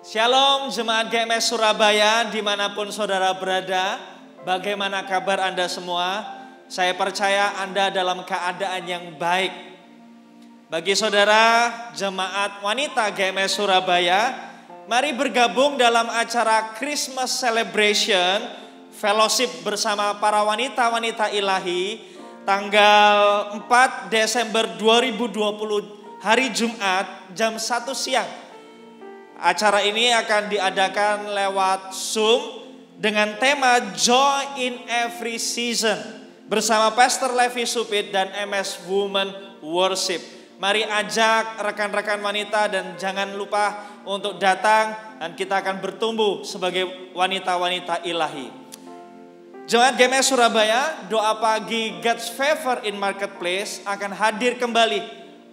Shalom Jemaat GMS Surabaya dimanapun saudara berada. Bagaimana kabar Anda semua? Saya percaya Anda dalam keadaan yang baik. Bagi saudara Jemaat Wanita GMS Surabaya, mari bergabung dalam acara Christmas Celebration Fellowship bersama para wanita-wanita ilahi tanggal 4 Desember 2020 hari Jumat jam 1 siang. Acara ini akan diadakan lewat Zoom dengan tema Joy in Every Season bersama Pastor Levi Supit dan MS Women Worship. Mari ajak rekan-rekan wanita dan jangan lupa untuk datang dan kita akan bertumbuh sebagai wanita-wanita ilahi. Jemaat GMS Surabaya, doa pagi God's Favor in Marketplace akan hadir kembali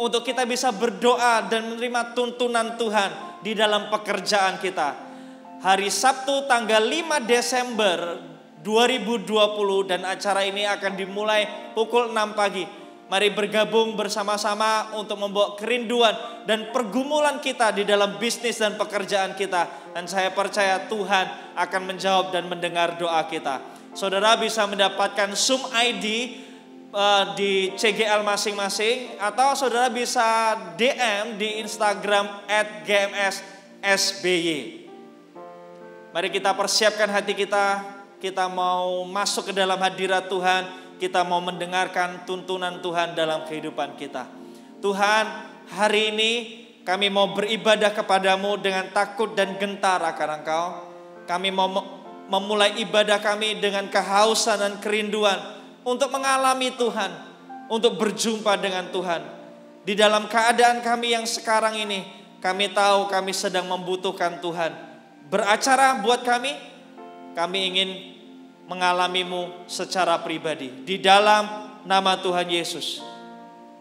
untuk kita bisa berdoa dan menerima tuntunan Tuhan di dalam pekerjaan kita. Hari Sabtu tanggal 5 Desember 2020 dan acara ini akan dimulai pukul 6 pagi. Mari bergabung bersama-sama untuk membawa kerinduan dan pergumulan kita di dalam bisnis dan pekerjaan kita. Dan saya percaya Tuhan akan menjawab dan mendengar doa kita. Saudara bisa mendapatkan Zoom ID di CGL masing-masing atau saudara bisa DM di Instagram @gmssby. Mari kita persiapkan hati kita, kita mau masuk ke dalam hadirat Tuhan, kita mau mendengarkan tuntunan Tuhan dalam kehidupan kita. Tuhan, hari ini kami mau beribadah kepadamu dengan takut dan gentar akan Engkau. Kami mau memulai ibadah kami dengan kehausan dan kerinduan untuk mengalami Tuhan, untuk berjumpa dengan Tuhan. Di dalam keadaan kami yang sekarang ini, kami tahu kami sedang membutuhkan Tuhan. Beracara buat kami ingin mengalamimu secara pribadi. Di dalam nama Tuhan Yesus.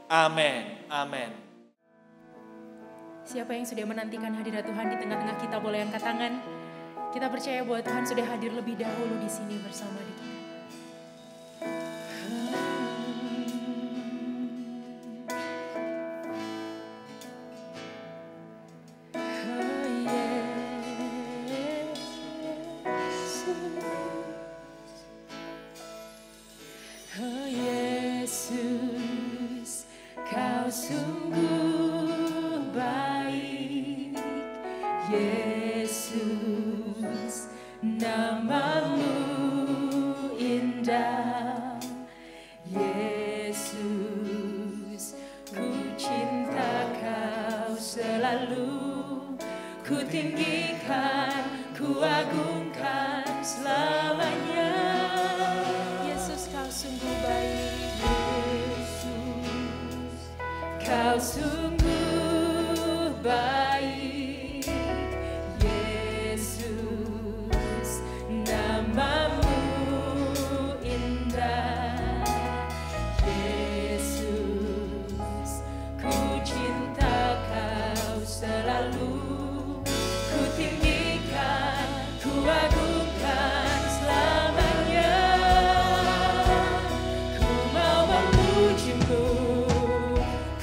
Amin. Amin. Siapa yang sudah menantikan hadirat Tuhan di tengah-tengah kita boleh angkat tangan. Kita percaya bahwa Tuhan sudah hadir lebih dahulu di sini bersama kita.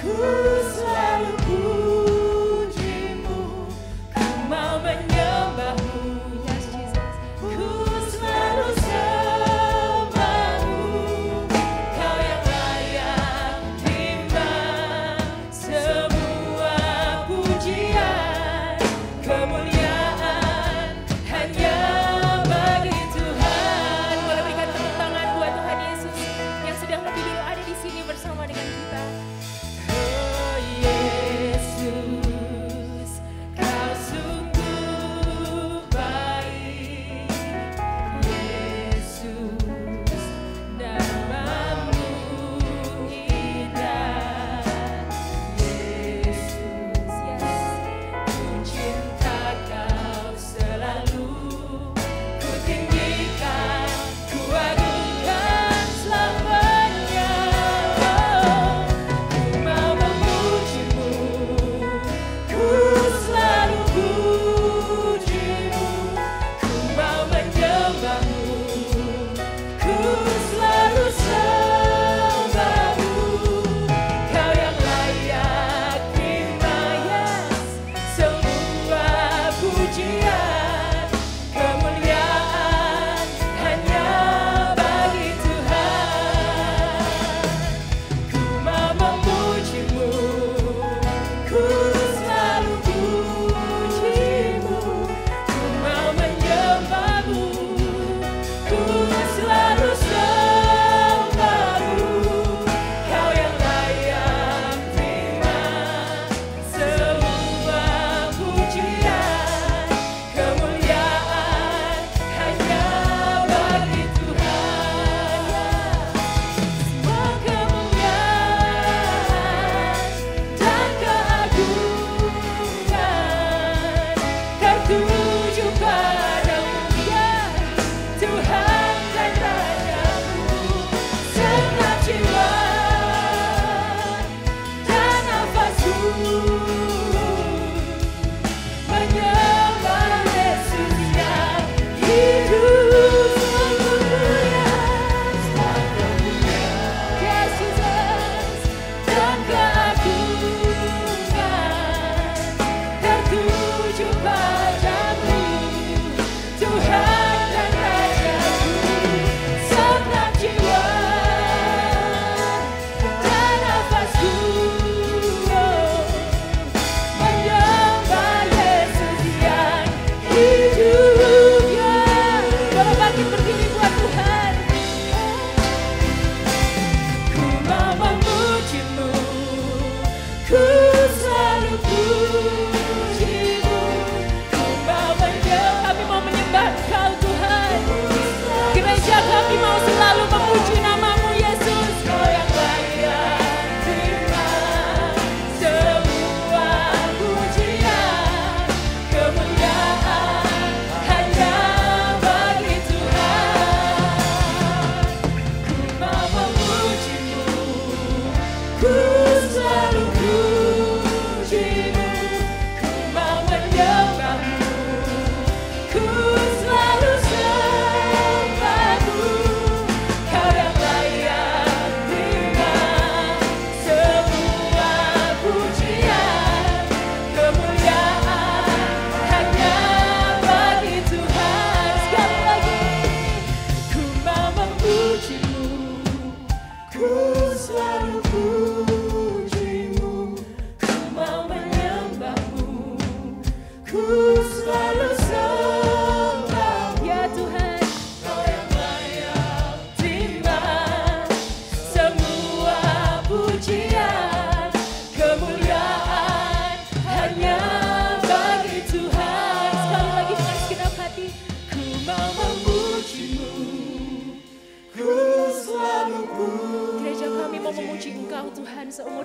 Ku selalu puji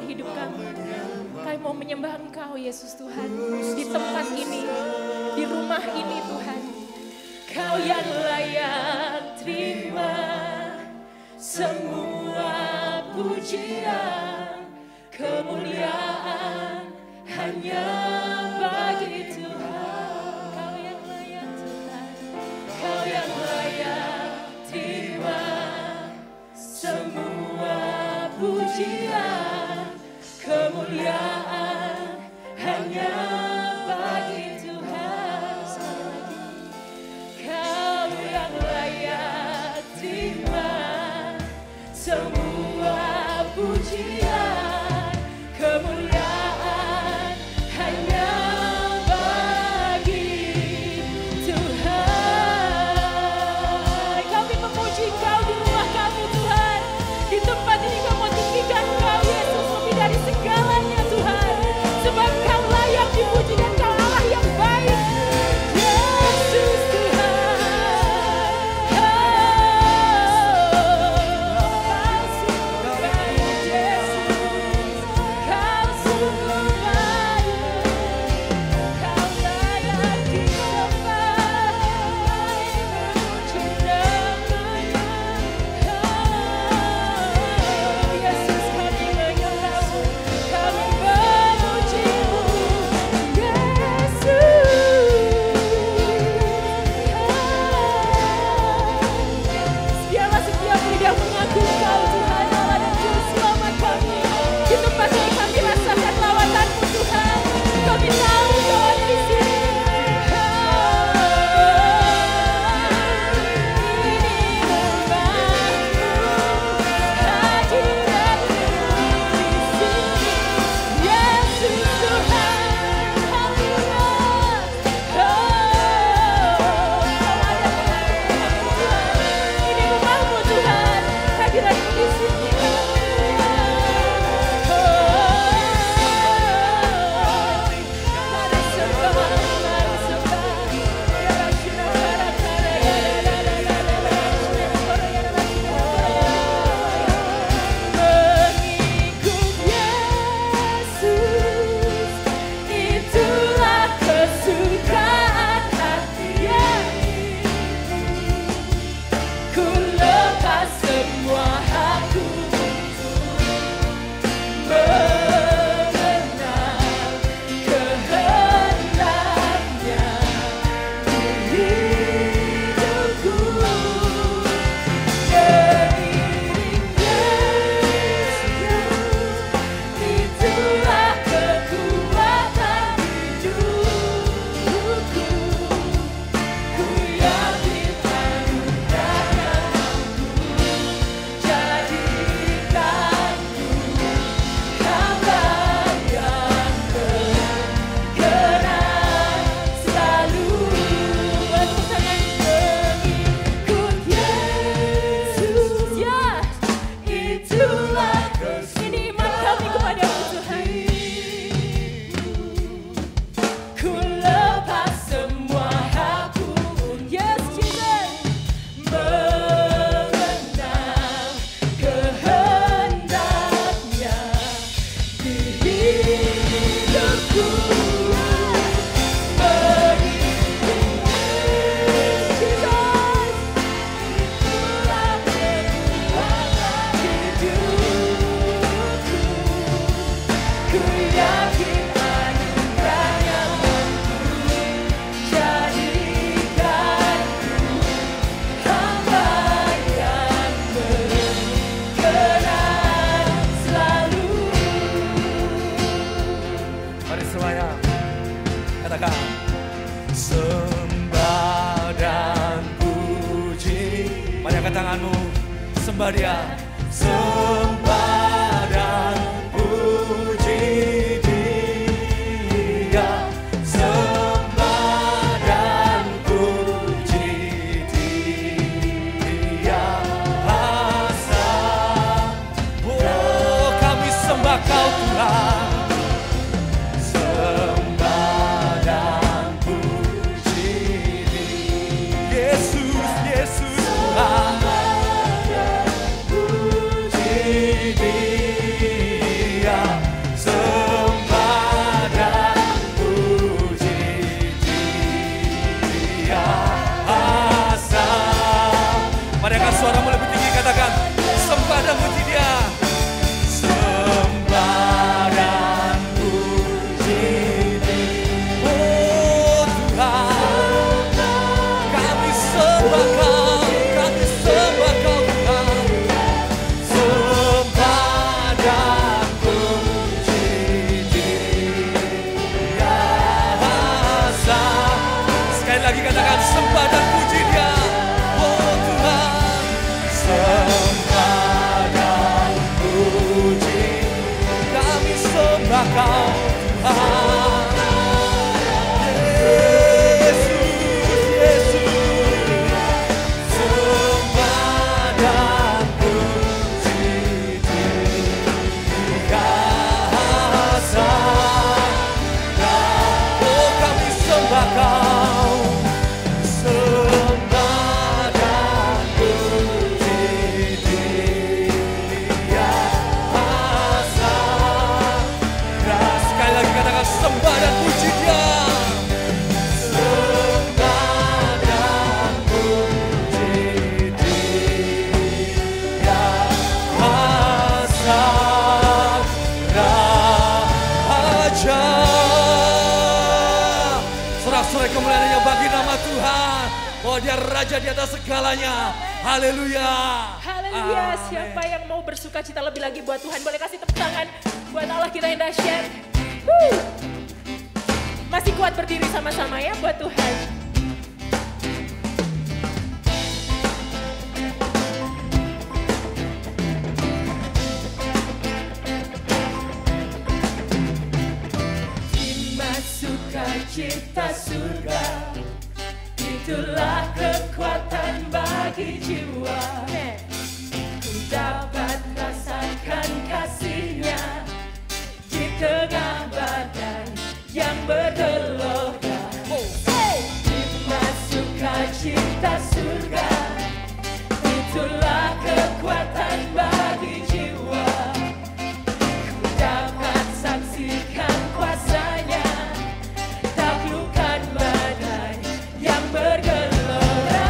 hidup kami. Kami mau menyembah Engkau Yesus Tuhan. Di tempat ini, di rumah ini Tuhan. Kau yang layak terima semua pujian, kemuliaan hanya bagi Tuhan. Kau yang layak Tuhan. Kau yang layak terima semua pujian, kemuliaan hanya bagi Tuhan. Kau yang layak terima semua pujian, kemuliaan hanya bagi Tuhan. Kami memuji Kau di rumah kami Tuhan. Di tempat ini kami mau tinggikan Kau Yesus lebih dari segalanya Tuhan. Sebab Kau layak dipuji dan Kau Allah yang baik. Yesus Tuhan. Kau sungguh baik Yesus. Kau sungguh baik. Kau layak disembah. Memuji nama-Nya. Yesus kami menyembah-Mu, kami memuji-Mu, Yesus. Biarlah setiap lidah mengaku Kau Tuhan Allah dan Juru Selamat kami. Di tempat ini kami rasakan lawatan-Mu Tuhan. Kami tahu Kau ada di sini. Tanganmu, sembah Dia, sembah dan puji Dia, sembah dan puji Dia, asal, oh kami sembah Kau Tuhan, sembah dan puji Dia, Yesus, Yesus Tuhan. Kau Tuhan. Yesus, Yesus, sembah dan puji dikasihkan. Oh kami sembah Kau, sembah dan puji dikasihkan. Sekali lagi katakan sembah dan puji Dia. Sembah dan puji Dia. Sang Raja. Sorak-sorai kemuliaannya bagi nama Tuhan. Oh Dia Raja di atas segalanya. Haleluya. Haleluya. Amin. Siapa yang mau bersuka cita lebih lagi buat Tuhan, boleh kasih tepuk tangan buat Allah kita yang dahsyat. Woo. Masih kuat berdiri sama-sama ya buat Tuhan. Sukacita surga, itulah kekuatan bagi jiwa. Ku dapat rasakan kasih-Nya di tengah badai yang bergelora. Hikmat sukacita surga, itulah kekuatan bagi jiwa. Ku dapat saksikan kuasa-Nya, taklukkan badai yang bergelora.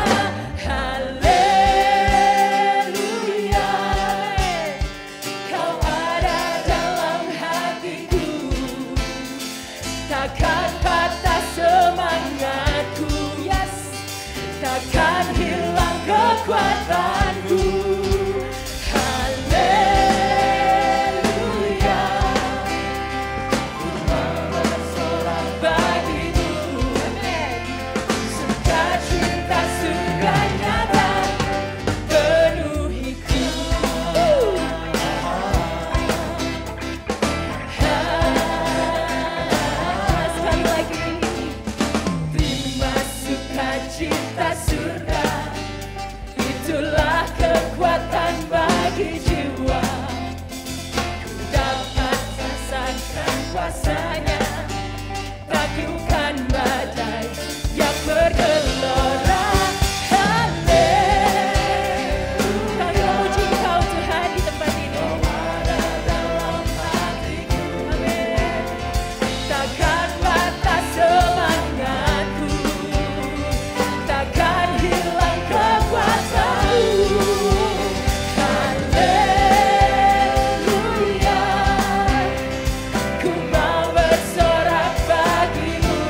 Haleluya, Kau ada dalam hatiku, takkan patah semangatku, yes, takkan hilang kekuatanku. Haleluya, ku bersorak bagimu, sukacita surga nyata penuhiku. Sekali lagi, terima sukacita surga, itulah kekuatan bagi jiwa. Ku dapat rasakan kuasa-Nya, taklukkan badai yang bergelora. Haleluya, kami memuji Engkau Tuhan di tempat ini. Amin. Takkan patah semangatku, takkan hilang kekuatanku. Haleluya, ku mau bersorak bagimu,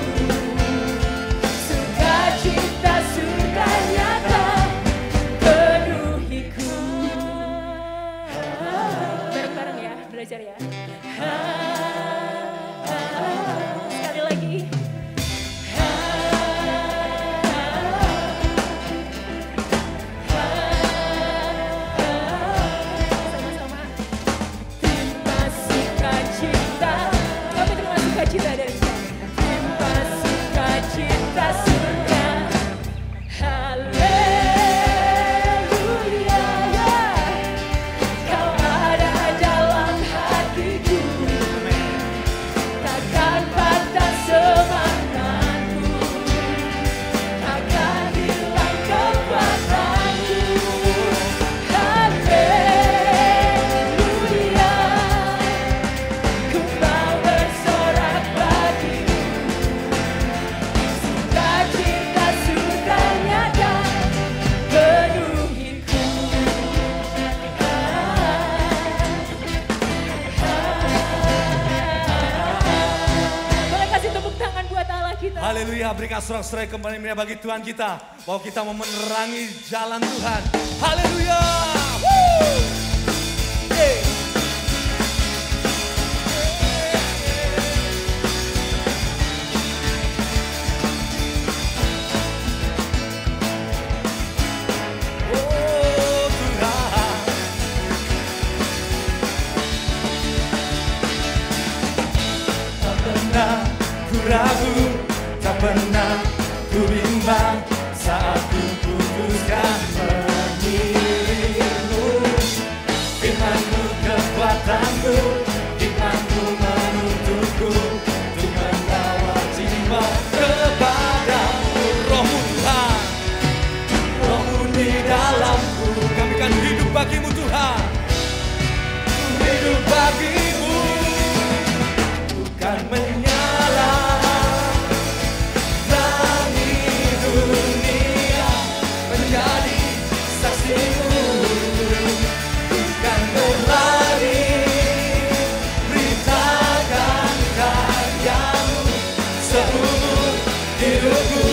sukacita surga nyata penuhiku. Bareng-bareng ya, belajar ya. Sekali lagi. Sama-sama. Terima sukacita, kami terima sukacita dari Tuhan. Terima sukacita surga. Haleluya, Kau ada dalam hatiku, takkan patah semangatku, takkan hilang kekuatanku. Haleluya, ku mau bersorak bagimu, sukacita surga nyata penuhiku. Boleh kasih tepuk tangan buat Allah kita. Haleluya, berikan sorak-sorai kembali bagi Tuhan kita, bahwa kita mau menerangi jalan Tuhan. Haleluya. Woo! Hey. Oh Tuhan, pernah ku ragu, tak pernah ku bimbang saat ku putuskan mengiringmu. Firman-Mu kekuatanku, hikmat-Mu menuntunku untuk membawa jiwa kepadamu. Roh-Mu Tuhan, Roh-Mu di dalamku, kami kan hidup bagi-Mu Tuhan. Ku hidup bagi-Mu, bukan menyala rangi dunia, menjadi saksi-Mu, bukan berlari beritakan karya-Mu seumur hidupku.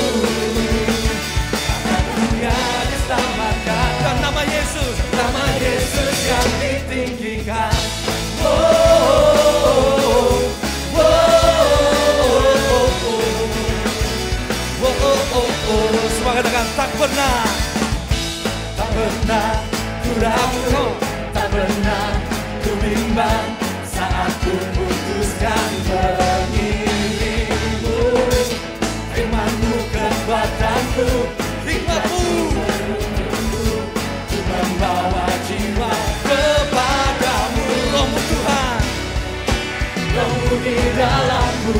Akan dunia diselamatkan dan nama Yesus yang ditinggikan. Oh, oh, oh, oh, oh, oh, oh. Semua katakan tak pernah ku ragu, tak pernah ku bimbang saat ku putuskan mengiringmu. Firman-Mu kekuatanku, hikmat-Mu untuk membawa jiwa kepadamu. Roh-Mu Tuhan, Roh-Mu di dalamku,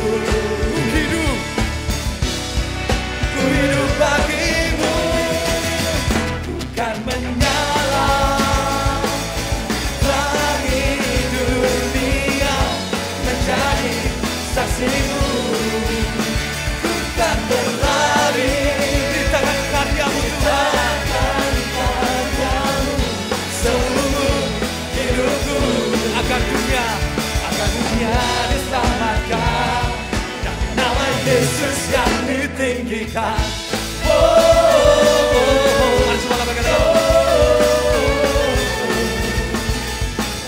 ku hidup bagi-Mu, bukan menyala rangi dunia, menjadi saksi-Mu, bukan berlari di tangan karya-Mu Tuhan, seumur hidupku. Akan dunia diselamatkan dan nama Yesus yang ditinggikan. Oh, oh, oh. Mari semua katakan, oh,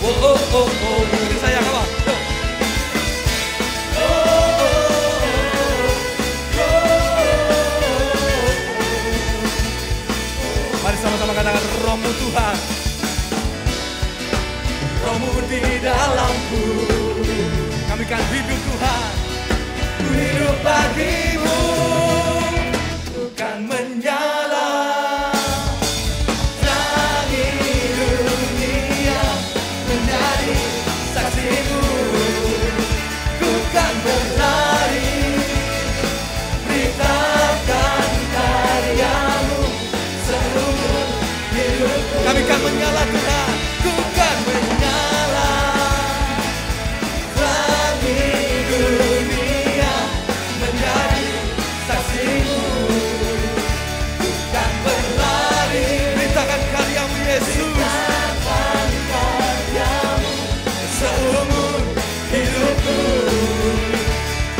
oh, oh, oh, oh. Ini saya kawan. Oh, oh, oh, oh. Mari sama-sama katakan, Roh-Mu Tuhan, Roh-Mu di dalamku, kami kan hidup Tuhan. Ku hidup bagi-Mu, bukan menyala rangi dunia, menjadi saksi-Mu, bukan berlari beritakan karya-Mu seumur hidupku. Kami kan menyala Tuhan, bukan menyala rangi dunia, menjadi saksi-Mu, bukan berlari beritakan karya-Mu Yesus, beritakan karya-Mu seumur hidupku.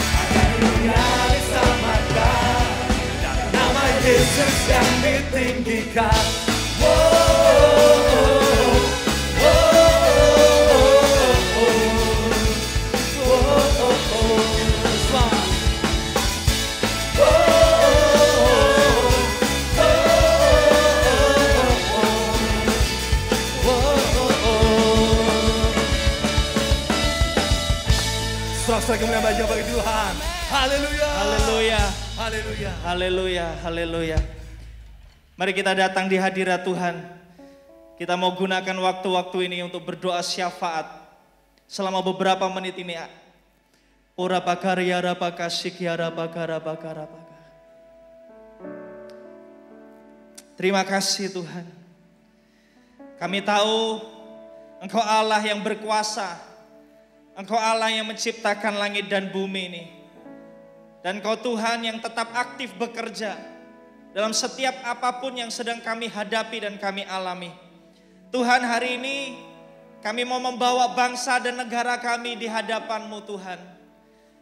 Akan dunia diselamatkan dan nama Yesus yang ditinggikan. Oh, oh, oh, oh, oh, oh, oh, oh, oh. Sorak-sorai kemuliaan bagi Tuhan. Haleluya. Haleluya. Haleluya. Haleluya. Haleluya. Mari kita datang di hadirat Tuhan. Kita mau gunakan waktu-waktu ini untuk berdoa syafaat selama beberapa menit ini. Ora bakaria rabaka sikiara bakara bakara baka. Terima kasih Tuhan. Kami tahu Engkau Allah yang berkuasa. Engkau Allah yang menciptakan langit dan bumi ini. Dan Engkau Tuhan yang tetap aktif bekerja dalam setiap apapun yang sedang kami hadapi dan kami alami. Tuhan, hari ini kami mau membawa bangsa dan negara kami di hadapan-Mu Tuhan.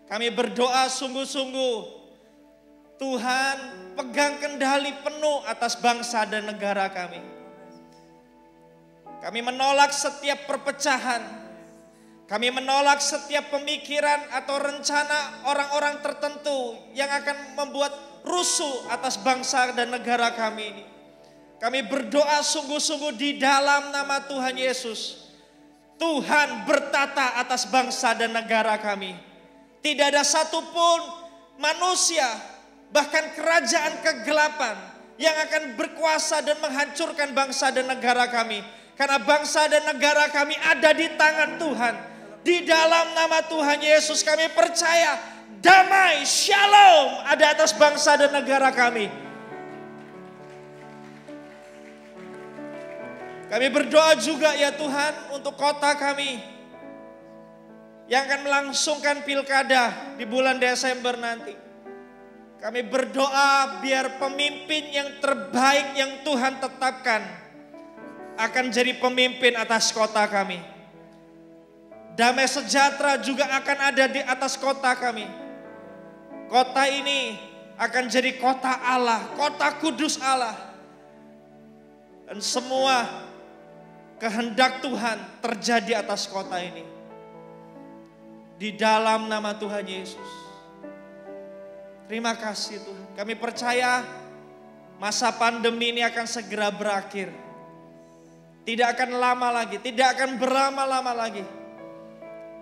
Kami berdoa sungguh-sungguh, Tuhan pegang kendali penuh atas bangsa dan negara kami. Kami menolak setiap perpecahan. Kami menolak setiap pemikiran atau rencana orang-orang tertentu yang akan membuat rusuh atas bangsa dan negara kami ini. Kami berdoa sungguh-sungguh di dalam nama Tuhan Yesus. Tuhan bertata atas bangsa dan negara kami. Tidak ada satupun manusia, bahkan kerajaan kegelapan yang akan berkuasa dan menghancurkan bangsa dan negara kami. Karena bangsa dan negara kami ada di tangan Tuhan. Di dalam nama Tuhan Yesus kami percaya damai, shalom ada atas bangsa dan negara kami. Kami berdoa juga ya Tuhan untuk kota kami yang akan melangsungkan pilkada di bulan Desember nanti. Kami berdoa biar pemimpin yang terbaik yang Tuhan tetapkan akan jadi pemimpin atas kota kami. Damai sejahtera juga akan ada di atas kota kami. Kota ini akan jadi kota Allah, kota kudus Allah. Dan semua kehendak Tuhan terjadi atas kota ini. Di dalam nama Tuhan Yesus. Terima kasih Tuhan. Kami percaya masa pandemi ini akan segera berakhir. Tidak akan lama lagi, tidak akan berlama-lama lagi.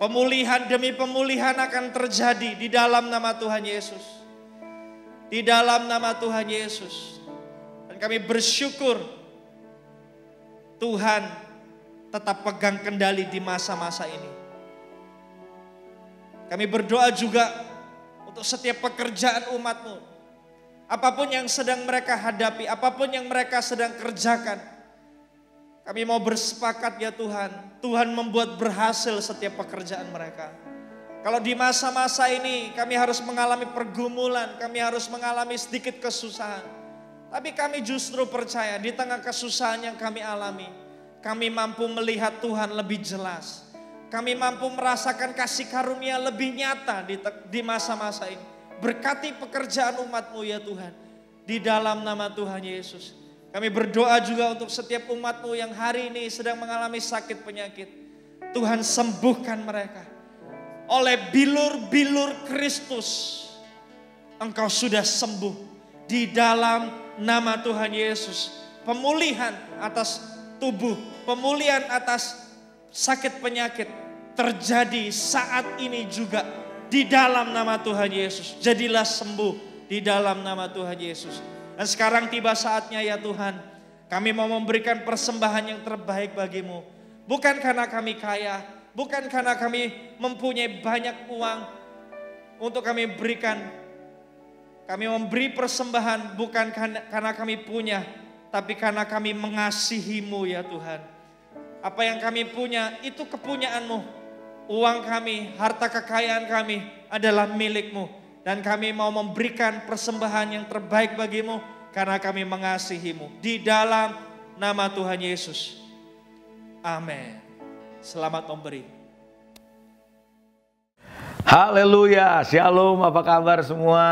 Pemulihan demi pemulihan akan terjadi di dalam nama Tuhan Yesus. Di dalam nama Tuhan Yesus. Dan kami bersyukur Tuhan tetap pegang kendali di masa-masa ini. Kami berdoa juga untuk setiap pekerjaan umat-Mu. Apapun yang sedang mereka hadapi, apapun yang mereka sedang kerjakan. Kami mau bersepakat ya Tuhan. Tuhan membuat berhasil setiap pekerjaan mereka. Kalau di masa-masa ini kami harus mengalami pergumulan, kami harus mengalami sedikit kesusahan. Tapi kami justru percaya di tengah kesusahan yang kami alami, kami mampu melihat Tuhan lebih jelas. Kami mampu merasakan kasih karunia lebih nyata di masa-masa ini. Berkati pekerjaan umat-Mu ya Tuhan. Di dalam nama Tuhan Yesus. Kami berdoa juga untuk setiap umat-Mu yang hari ini sedang mengalami sakit penyakit. Tuhan sembuhkan mereka. Oleh bilur-bilur Kristus, Engkau sudah sembuh. Di dalam nama Tuhan Yesus. Pemulihan atas tubuh, pemulihan atas sakit penyakit terjadi saat ini juga. Di dalam nama Tuhan Yesus. Jadilah sembuh di dalam nama Tuhan Yesus. Dan sekarang tiba saatnya ya Tuhan, kami mau memberikan persembahan yang terbaik bagi-Mu. Bukan karena kami kaya, bukan karena kami mempunyai banyak uang untuk kami berikan. Kami memberi persembahan bukan karena kami punya, tapi karena kami mengasihi-Mu ya Tuhan. Apa yang kami punya itu kepunyaan-Mu. Uang kami, harta kekayaan kami adalah milik-Mu. Dan kami mau memberikan persembahan yang terbaik bagi-Mu karena kami mengasihi-Mu. Di dalam nama Tuhan Yesus. Amin. Selamat memberi. Haleluya, shalom, apa kabar semua?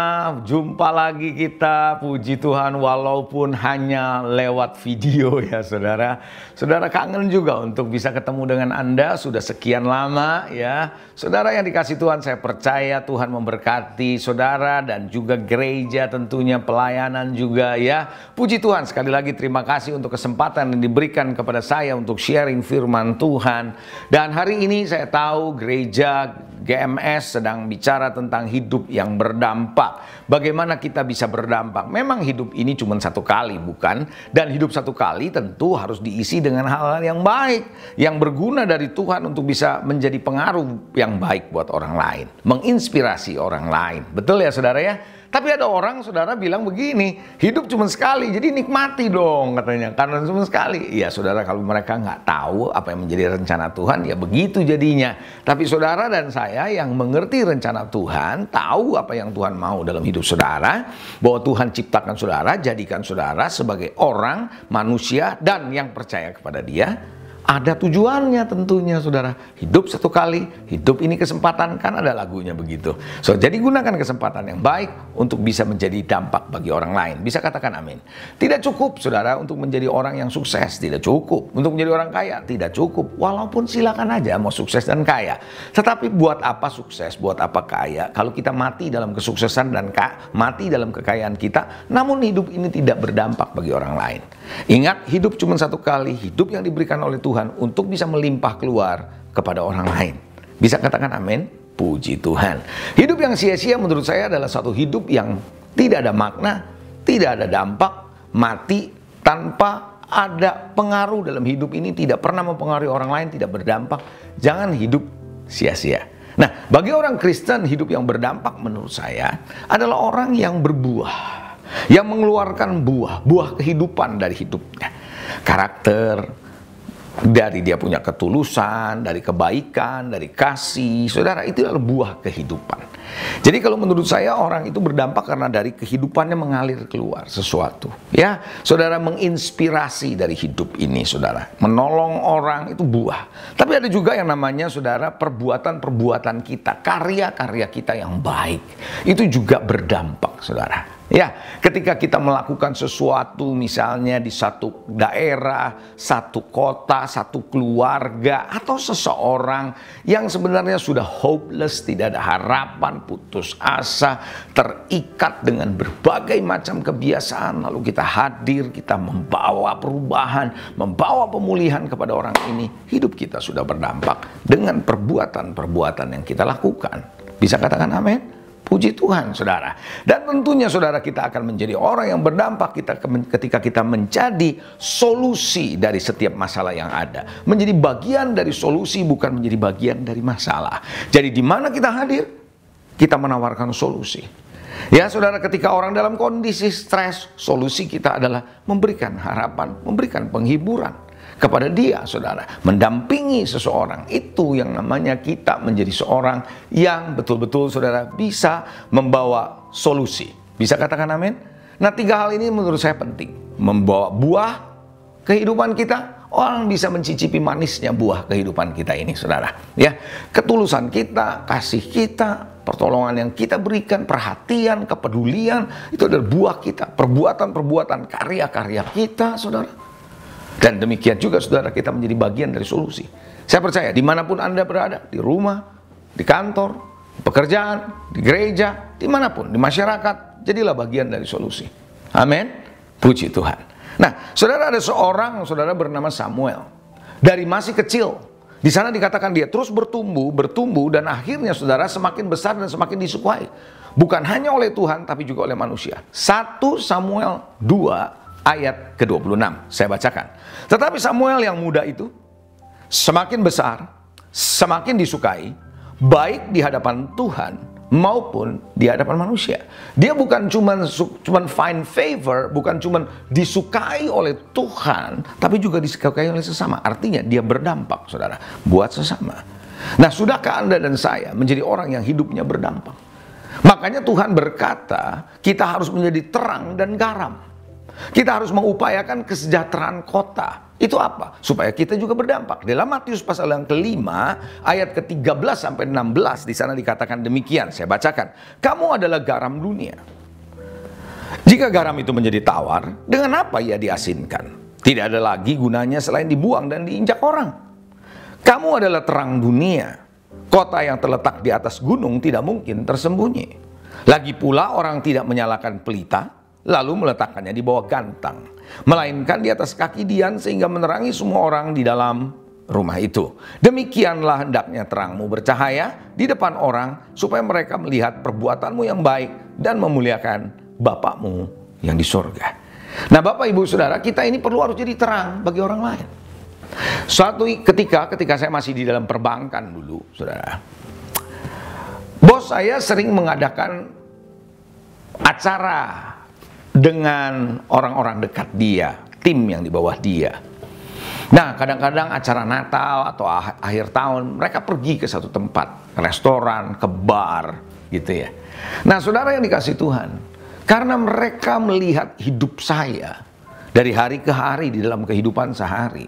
Jumpa lagi kita, puji Tuhan, walaupun hanya lewat video ya saudara. Saudara kangen juga untuk bisa ketemu dengan Anda, sudah sekian lama ya. Saudara yang dikasih Tuhan, saya percaya Tuhan memberkati saudara dan juga gereja tentunya, pelayanan juga ya. Puji Tuhan, sekali lagi terima kasih untuk kesempatan yang diberikan kepada saya untuk sharing firman Tuhan. Dan hari ini saya tahu gereja GMS sedang bicara tentang hidup yang berdampak. Bagaimana kita bisa berdampak? Memang hidup ini cuma satu kali, bukan? Dan hidup satu kali tentu harus diisi dengan hal-hal yang baik, yang berguna dari Tuhan untuk bisa menjadi pengaruh yang baik buat orang lain, menginspirasi orang lain. Betul ya saudara ya? Tapi ada orang, saudara, bilang begini, hidup cuma sekali, jadi nikmati dong katanya, karena cuma sekali. Ya saudara, kalau mereka nggak tahu apa yang menjadi rencana Tuhan, ya begitu jadinya. Tapi saudara dan saya yang mengerti rencana Tuhan, tahu apa yang Tuhan mau dalam hidup saudara, bahwa Tuhan ciptakan saudara, jadikan saudara sebagai orang, manusia, dan yang percaya kepada Dia. Ada tujuannya tentunya saudara. Hidup satu kali, hidup ini kesempatan, kan ada lagunya begitu. So, jadi gunakan kesempatan yang baik untuk bisa menjadi dampak bagi orang lain. Bisa katakan amin. Tidak cukup saudara untuk menjadi orang yang sukses. Tidak cukup untuk menjadi orang kaya. Tidak cukup. Walaupun silakan aja mau sukses dan kaya. Tetapi buat apa sukses, buat apa kaya, kalau kita mati dalam kesuksesan dan mati dalam kekayaan kita, namun hidup ini tidak berdampak bagi orang lain. Ingat, hidup cuma satu kali. Hidup yang diberikan oleh Tuhan untuk bisa melimpah keluar kepada orang lain. Bisa katakan amin? Puji Tuhan. Hidup yang sia-sia menurut saya adalah satu hidup yang tidak ada makna, tidak ada dampak, mati tanpa ada pengaruh dalam hidup ini, tidak pernah mempengaruhi orang lain, tidak berdampak. Jangan hidup sia-sia. Nah, bagi orang Kristen, hidup yang berdampak menurut saya adalah orang yang berbuah, yang mengeluarkan buah kehidupan dari hidupnya. Karakter, dari dia punya ketulusan, dari kebaikan, dari kasih. Saudara, itu adalah buah kehidupan. Jadi kalau menurut saya orang itu berdampak karena dari kehidupannya mengalir keluar sesuatu. Ya, saudara, menginspirasi dari hidup ini, saudara. Menolong orang itu buah. Tapi ada juga yang namanya, saudara, perbuatan-perbuatan kita, karya-karya kita yang baik. Itu juga berdampak, saudara. Ya, ketika kita melakukan sesuatu misalnya di satu daerah, satu kota, satu keluarga, atau seseorang yang sebenarnya sudah hopeless, tidak ada harapan, putus asa, terikat dengan berbagai macam kebiasaan, lalu kita hadir, kita membawa perubahan, membawa pemulihan kepada orang ini, hidup kita sudah berdampak dengan perbuatan-perbuatan yang kita lakukan. Bisa katakan amin? Puji Tuhan, saudara. Dan tentunya, saudara, kita akan menjadi orang yang berdampak ketika kita menjadi solusi dari setiap masalah yang ada. Menjadi bagian dari solusi, bukan menjadi bagian dari masalah. Jadi di mana kita hadir, kita menawarkan solusi. Ya, saudara, ketika orang dalam kondisi stres, solusi kita adalah memberikan harapan, memberikan penghiburan kepada dia, saudara. Mendampingi seseorang, itu yang namanya kita menjadi seorang yang betul-betul, saudara, bisa membawa solusi. Bisa katakan amin? Nah, 3 hal ini menurut saya penting. Membawa buah kehidupan kita, orang bisa mencicipi manisnya buah kehidupan kita ini, saudara. Ya, ketulusan kita, kasih kita, pertolongan yang kita berikan, perhatian, kepedulian, itu adalah buah kita. Perbuatan-perbuatan, karya-karya kita, saudara. Dan demikian juga, saudara, kita menjadi bagian dari solusi. Saya percaya dimanapun Anda berada, di rumah, di kantor, di pekerjaan, di gereja, dimanapun, di masyarakat, jadilah bagian dari solusi. Amin. Puji Tuhan. Nah, saudara, ada seorang, saudara, bernama Samuel. Dari masih kecil, di sana dikatakan dia terus bertumbuh, dan akhirnya, saudara, semakin besar dan semakin disukai. Bukan hanya oleh Tuhan, tapi juga oleh manusia. 1 Samuel 2 ayat ke-26, saya bacakan. Tetapi Samuel yang muda itu semakin besar, semakin disukai, baik di hadapan Tuhan maupun di hadapan manusia. Dia bukan cuman find favor, bukan cuman disukai oleh Tuhan, tapi juga disukai oleh sesama. Artinya dia berdampak, saudara, buat sesama. Nah, sudahkah Anda dan saya menjadi orang yang hidupnya berdampak? Makanya Tuhan berkata, kita harus menjadi terang dan garam. Kita harus mengupayakan kesejahteraan kota. Itu apa? Supaya kita juga berdampak. Dalam Matius pasal yang ke-5 ayat ke-13 sampai 16 di sana dikatakan demikian. Saya bacakan. Kamu adalah garam dunia. Jika garam itu menjadi tawar, dengan apa ia diasinkan? Tidak ada lagi gunanya selain dibuang dan diinjak orang. Kamu adalah terang dunia. Kota yang terletak di atas gunung tidak mungkin tersembunyi. Lagi pula orang tidak menyalakan pelita lalu meletakkannya di bawah gantang, melainkan di atas kaki dian sehingga menerangi semua orang di dalam rumah itu. Demikianlah hendaknya terangmu bercahaya di depan orang, supaya mereka melihat perbuatanmu yang baik dan memuliakan Bapakmu yang di surga. Nah, Bapak, Ibu, Saudara, kita ini perlu harus jadi terang bagi orang lain. Suatu ketika saya masih di dalam perbankan dulu, saudara, bos saya sering mengadakan acara dengan orang-orang dekat dia, tim yang di bawah dia. Nah, kadang-kadang acara Natal atau akhir tahun, mereka pergi ke satu tempat, restoran, ke bar, gitu ya. Nah, saudara yang dikasih Tuhan, karena mereka melihat hidup saya dari hari ke hari di dalam kehidupan sehari,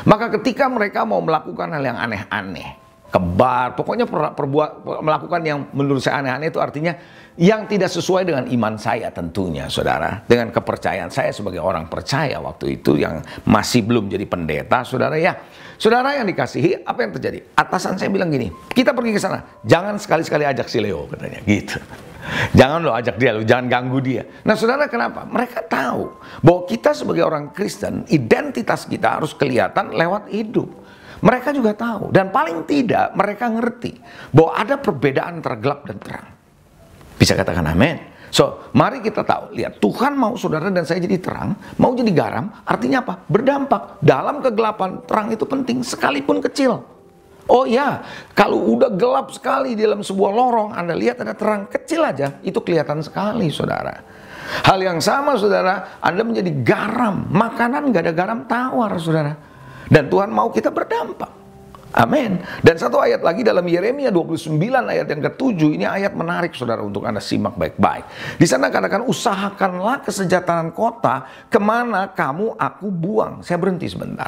maka ketika mereka mau melakukan hal yang aneh-aneh, ke bar, pokoknya melakukan yang menurut saya aneh-aneh, itu artinya yang tidak sesuai dengan iman saya tentunya, saudara. Dengan kepercayaan saya sebagai orang percaya waktu itu yang masih belum jadi pendeta, saudara ya. Saudara yang dikasihi, apa yang terjadi? Atasan saya bilang gini, kita pergi ke sana, jangan sekali-sekali ajak si Leo, katanya gitu. Jangan lo ajak dia, lo jangan ganggu dia. Nah, saudara, kenapa? Mereka tahu bahwa kita sebagai orang Kristen, identitas kita harus kelihatan lewat hidup. Mereka juga tahu, dan paling tidak mereka ngerti bahwa ada perbedaan antara gelap dan terang. Bisa katakan amin. So, mari kita tahu, lihat, Tuhan mau saudara dan saya jadi terang, mau jadi garam, artinya apa? Berdampak. Dalam kegelapan, terang itu penting, sekalipun kecil. Oh ya, kalau udah gelap sekali di dalam sebuah lorong, Anda lihat ada terang kecil aja, itu kelihatan sekali, saudara. Hal yang sama, saudara, Anda menjadi garam, makanan gak ada garam tawar, saudara. Dan Tuhan mau kita berdampak. Amin. Dan satu ayat lagi dalam Yeremia 29 ayat yang ke-7, ini ayat menarik, saudara, untuk Anda simak baik-baik. Di sana katakan, usahakanlah kesejahteraan kota, kemana kamu aku buang. Saya berhenti sebentar.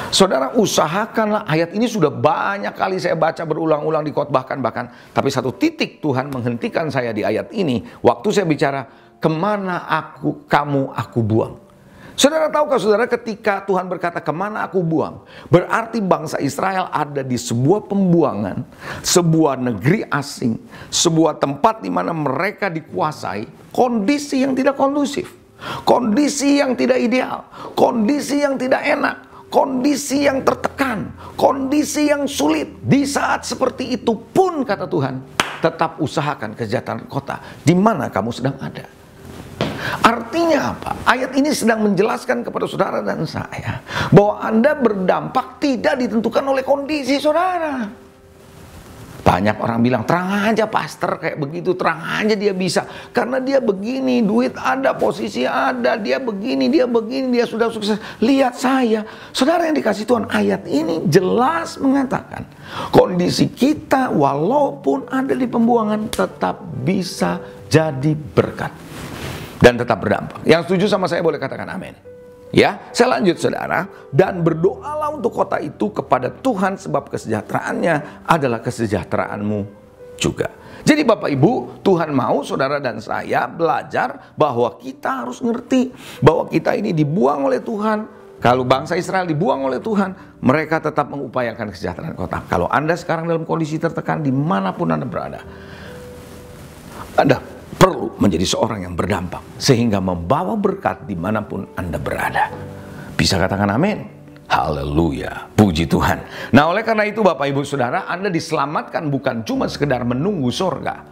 Saudara, usahakanlah, ayat ini sudah banyak kali saya baca berulang-ulang dikotbahkan bahkan. Tapi satu titik Tuhan menghentikan saya di ayat ini. Waktu saya bicara, kemana kamu aku buang. Saudara, tahukah saudara, ketika Tuhan berkata kemana aku buang, berarti bangsa Israel ada di sebuah pembuangan, sebuah negeri asing, sebuah tempat di mana mereka dikuasai kondisi yang tidak kondusif, kondisi yang tidak ideal, kondisi yang tidak enak, kondisi yang tertekan, kondisi yang sulit. Di saat seperti itu pun, kata Tuhan, tetap usahakan kesejahteraan kota di mana kamu sedang ada. Artinya apa? Ayat ini sedang menjelaskan kepada saudara dan saya bahwa Anda berdampak tidak ditentukan oleh kondisi saudara. Banyak orang bilang, terang aja pastor kayak begitu, terang aja dia bisa. Karena dia begini, duit ada, posisi ada, dia begini, dia sudah sukses. Lihat saya. Saudara yang dikasih Tuhan, ayat ini jelas mengatakan kondisi kita walaupun ada di pembuangan tetap bisa jadi berkat. Dan tetap berdampak. Yang setuju sama saya boleh katakan amin. Ya, saya lanjut saudara. Dan berdoalah untuk kota itu kepada Tuhan, sebab kesejahteraannya adalah kesejahteraanmu juga. Jadi Bapak Ibu, Tuhan mau saudara dan saya belajar bahwa kita harus ngerti bahwa kita ini dibuang oleh Tuhan. Kalau bangsa Israel dibuang oleh Tuhan, mereka tetap mengupayakan kesejahteraan kota. Kalau Anda sekarang dalam kondisi tertekan dimanapun Anda berada, Anda perlu menjadi seorang yang berdampak sehingga membawa berkat dimanapun Anda berada. Bisa katakan amin? Haleluya, puji Tuhan. Nah, oleh karena itu Bapak Ibu Saudara, Anda diselamatkan bukan cuma sekedar menunggu sorga.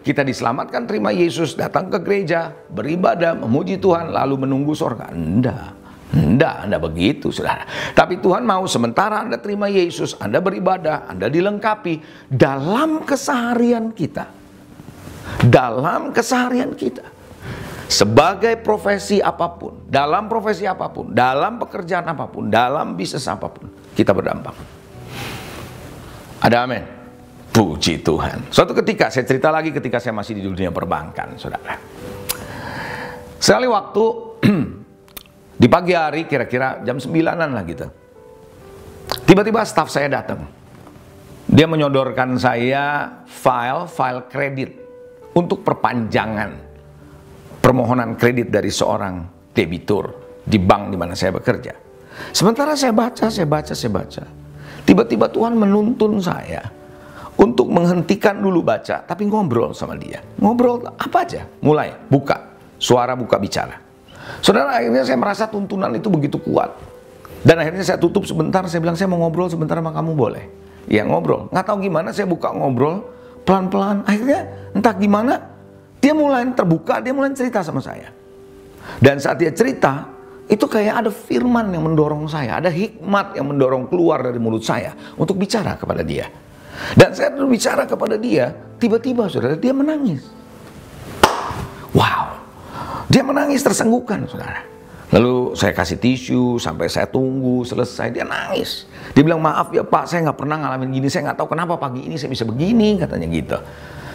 Kita diselamatkan, terima Yesus, datang ke gereja, beribadah, memuji Tuhan, lalu menunggu sorga. Enggak, Anda begitu saudara. Tapi Tuhan mau sementara Anda terima Yesus, Anda beribadah, Anda dilengkapi dalam keseharian kita. Dalam keseharian kita, sebagai profesi apapun, dalam profesi apapun, dalam pekerjaan apapun, dalam bisnis apapun, kita berdampak. Ada amin? Puji Tuhan. Suatu ketika, saya cerita lagi ketika saya masih di dunia perbankan, saudara. Sekali waktu, di pagi hari, kira-kira jam 9-an lah gitu, tiba-tiba staf saya datang. Dia menyodorkan saya file kredit untuk perpanjangan permohonan kredit dari seorang debitur di bank di mana saya bekerja. Sementara saya baca. Tiba-tiba Tuhan menuntun saya untuk menghentikan dulu baca, tapi ngobrol sama dia. Ngobrol apa aja? Mulai buka, suara buka bicara. Saudara, akhirnya saya merasa tuntunan itu begitu kuat. Dan akhirnya saya tutup sebentar, saya bilang, saya mau ngobrol sebentar sama kamu, boleh? Ya, ngobrol. Nggak tahu gimana saya buka ngobrol, pelan-pelan, akhirnya entah gimana, dia mulai terbuka, dia mulai cerita sama saya. Dan saat dia cerita, itu kayak ada firman yang mendorong saya, ada hikmat yang mendorong keluar dari mulut saya untuk bicara kepada dia. Dan saya berbicara kepada dia, tiba-tiba saudara, dia menangis. Wow, dia menangis tersenggukan saudara. Lalu saya kasih tisu, sampai saya tunggu selesai, dia nangis. Dia bilang, maaf ya Pak, saya nggak pernah ngalamin gini, saya nggak tahu kenapa pagi ini saya bisa begini, katanya gitu.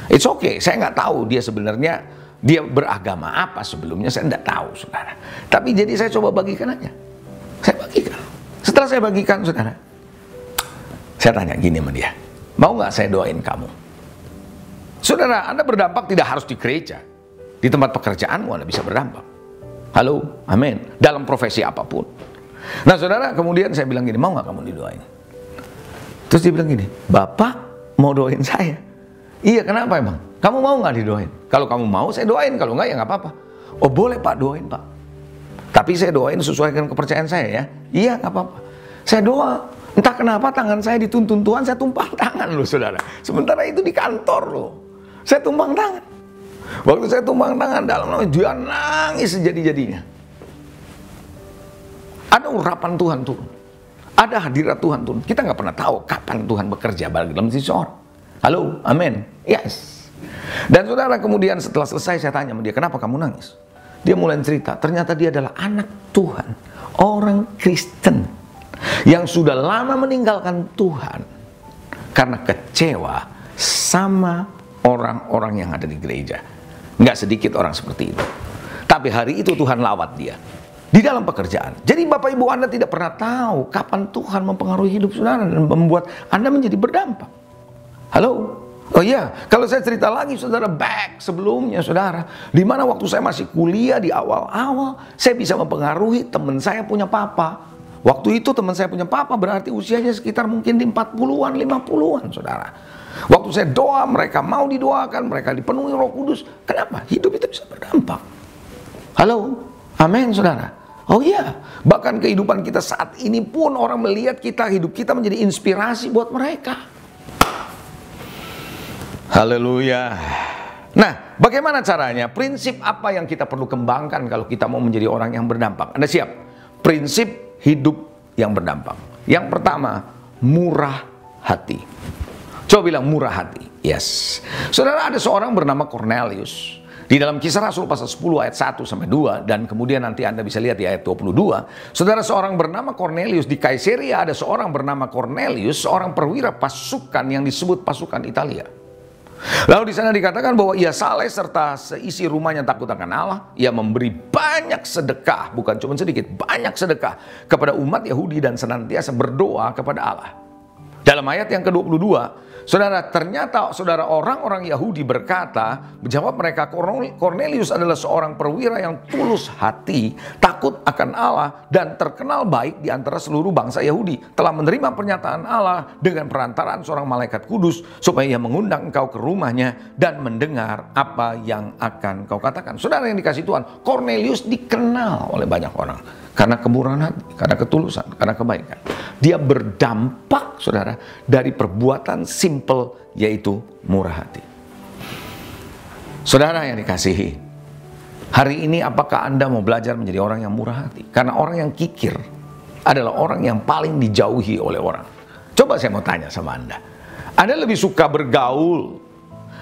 It's okay, saya nggak tahu dia sebenarnya, dia beragama apa sebelumnya, saya nggak tahu saudara. Tapi jadi saya coba bagikan aja. Saya bagikan. Setelah saya bagikan saudara, saya tanya gini sama dia, mau nggak saya doain kamu? Saudara, Anda berdampak tidak harus di gereja. Di tempat pekerjaanmu Anda bisa berdampak. Halo, amin. Dalam profesi apapun. Nah saudara, kemudian saya bilang gini, mau gak kamu didoain? Terus dia bilang gini, Bapak mau doain saya? Iya, kenapa emang? Kamu mau gak didoain? Kalau kamu mau saya doain, kalau enggak ya gak apa-apa. Oh boleh Pak, doain Pak. Tapi saya doain sesuai dengan kepercayaan saya ya. Iya, gak apa-apa. Saya doa, entah kenapa tangan saya dituntun Tuhan, saya tumpang tangan loh saudara. Sementara itu di kantor loh, saya tumpang tangan. Waktu saya tumpang tangan dalam nama dia nangis sejadi-jadinya. Ada urapan Tuhan turun, ada hadirat Tuhan turun. Kita nggak pernah tahu kapan Tuhan bekerja dalam seseorang. Halo, amin, yes. Dan saudara, kemudian setelah selesai saya tanya sama dia, kenapa kamu nangis? Dia mulai cerita, ternyata dia adalah anak Tuhan, orang Kristen yang sudah lama meninggalkan Tuhan karena kecewa sama orang-orang yang ada di gereja. Nggak sedikit orang seperti itu. Tapi hari itu Tuhan lawat dia di dalam pekerjaan. Jadi Bapak Ibu, Anda tidak pernah tahu kapan Tuhan mempengaruhi hidup saudara dan membuat Anda menjadi berdampak. Halo? Oh iya, kalau saya cerita lagi saudara, back sebelumnya saudara, di mana waktu saya masih kuliah di awal-awal, saya bisa mempengaruhi teman saya punya papa. Waktu itu teman saya punya papa berarti usianya sekitar mungkin di 40-an, 50-an saudara. Waktu saya doa, mereka mau didoakan, mereka dipenuhi Roh Kudus. Kenapa? Hidup itu bisa berdampak. Halo? Amin saudara. Oh iya, bahkan kehidupan kita saat ini pun orang melihat kita, hidup kita menjadi inspirasi buat mereka. Haleluya. Nah, bagaimana caranya? Prinsip apa yang kita perlu kembangkan kalau kita mau menjadi orang yang berdampak? Anda siap? Prinsip hidup yang berdampak. Yang pertama, murah hati. Coba bilang murah hati. Yes. Saudara, ada seorang bernama Cornelius. Di dalam Kisah Rasul pasal 10 ayat 1 sampai 2 dan kemudian nanti Anda bisa lihat di ayat 22. Saudara, seorang bernama Cornelius di Kaisarea, ada seorang bernama Cornelius, seorang perwira pasukan yang disebut pasukan Italia. Lalu di sana dikatakan bahwa ia saleh serta seisi rumahnya takut akan Allah. Ia memberi banyak sedekah, bukan cuma sedikit, banyak sedekah kepada umat Yahudi dan senantiasa berdoa kepada Allah. Dalam ayat yang ke-22, saudara, ternyata saudara orang-orang Yahudi berkata, menjawab mereka, Cornelius adalah seorang perwira yang tulus hati, takut akan Allah, dan terkenal baik di antara seluruh bangsa Yahudi. Telah menerima pernyataan Allah dengan perantaraan seorang malaikat kudus, supaya ia mengundang engkau ke rumahnya dan mendengar apa yang akan kau katakan. Saudara yang dikasihi Tuhan, Cornelius dikenal oleh banyak orang. Karena kemurahan hati, karena ketulusan, karena kebaikan. Dia berdampak, saudara, dari perbuatan simple, yaitu murah hati. Saudara yang dikasihi, hari ini apakah Anda mau belajar menjadi orang yang murah hati? Karena orang yang kikir adalah orang yang paling dijauhi oleh orang. Coba saya mau tanya sama Anda. Anda lebih suka bergaul,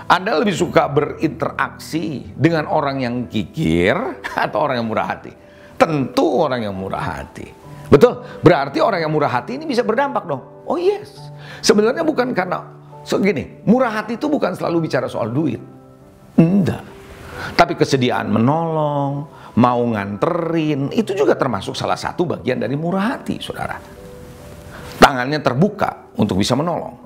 Anda lebih suka berinteraksi dengan orang yang kikir atau orang yang murah hati? Tentu orang yang murah hati. Betul? Berarti orang yang murah hati ini bisa berdampak dong. Oh yes. Sebenarnya bukan karena gini, murah hati itu bukan selalu bicara soal duit. Enggak. Tapi kesediaan menolong, mau nganterin, itu juga termasuk salah satu bagian dari murah hati, saudara. Tangannya terbuka untuk bisa menolong.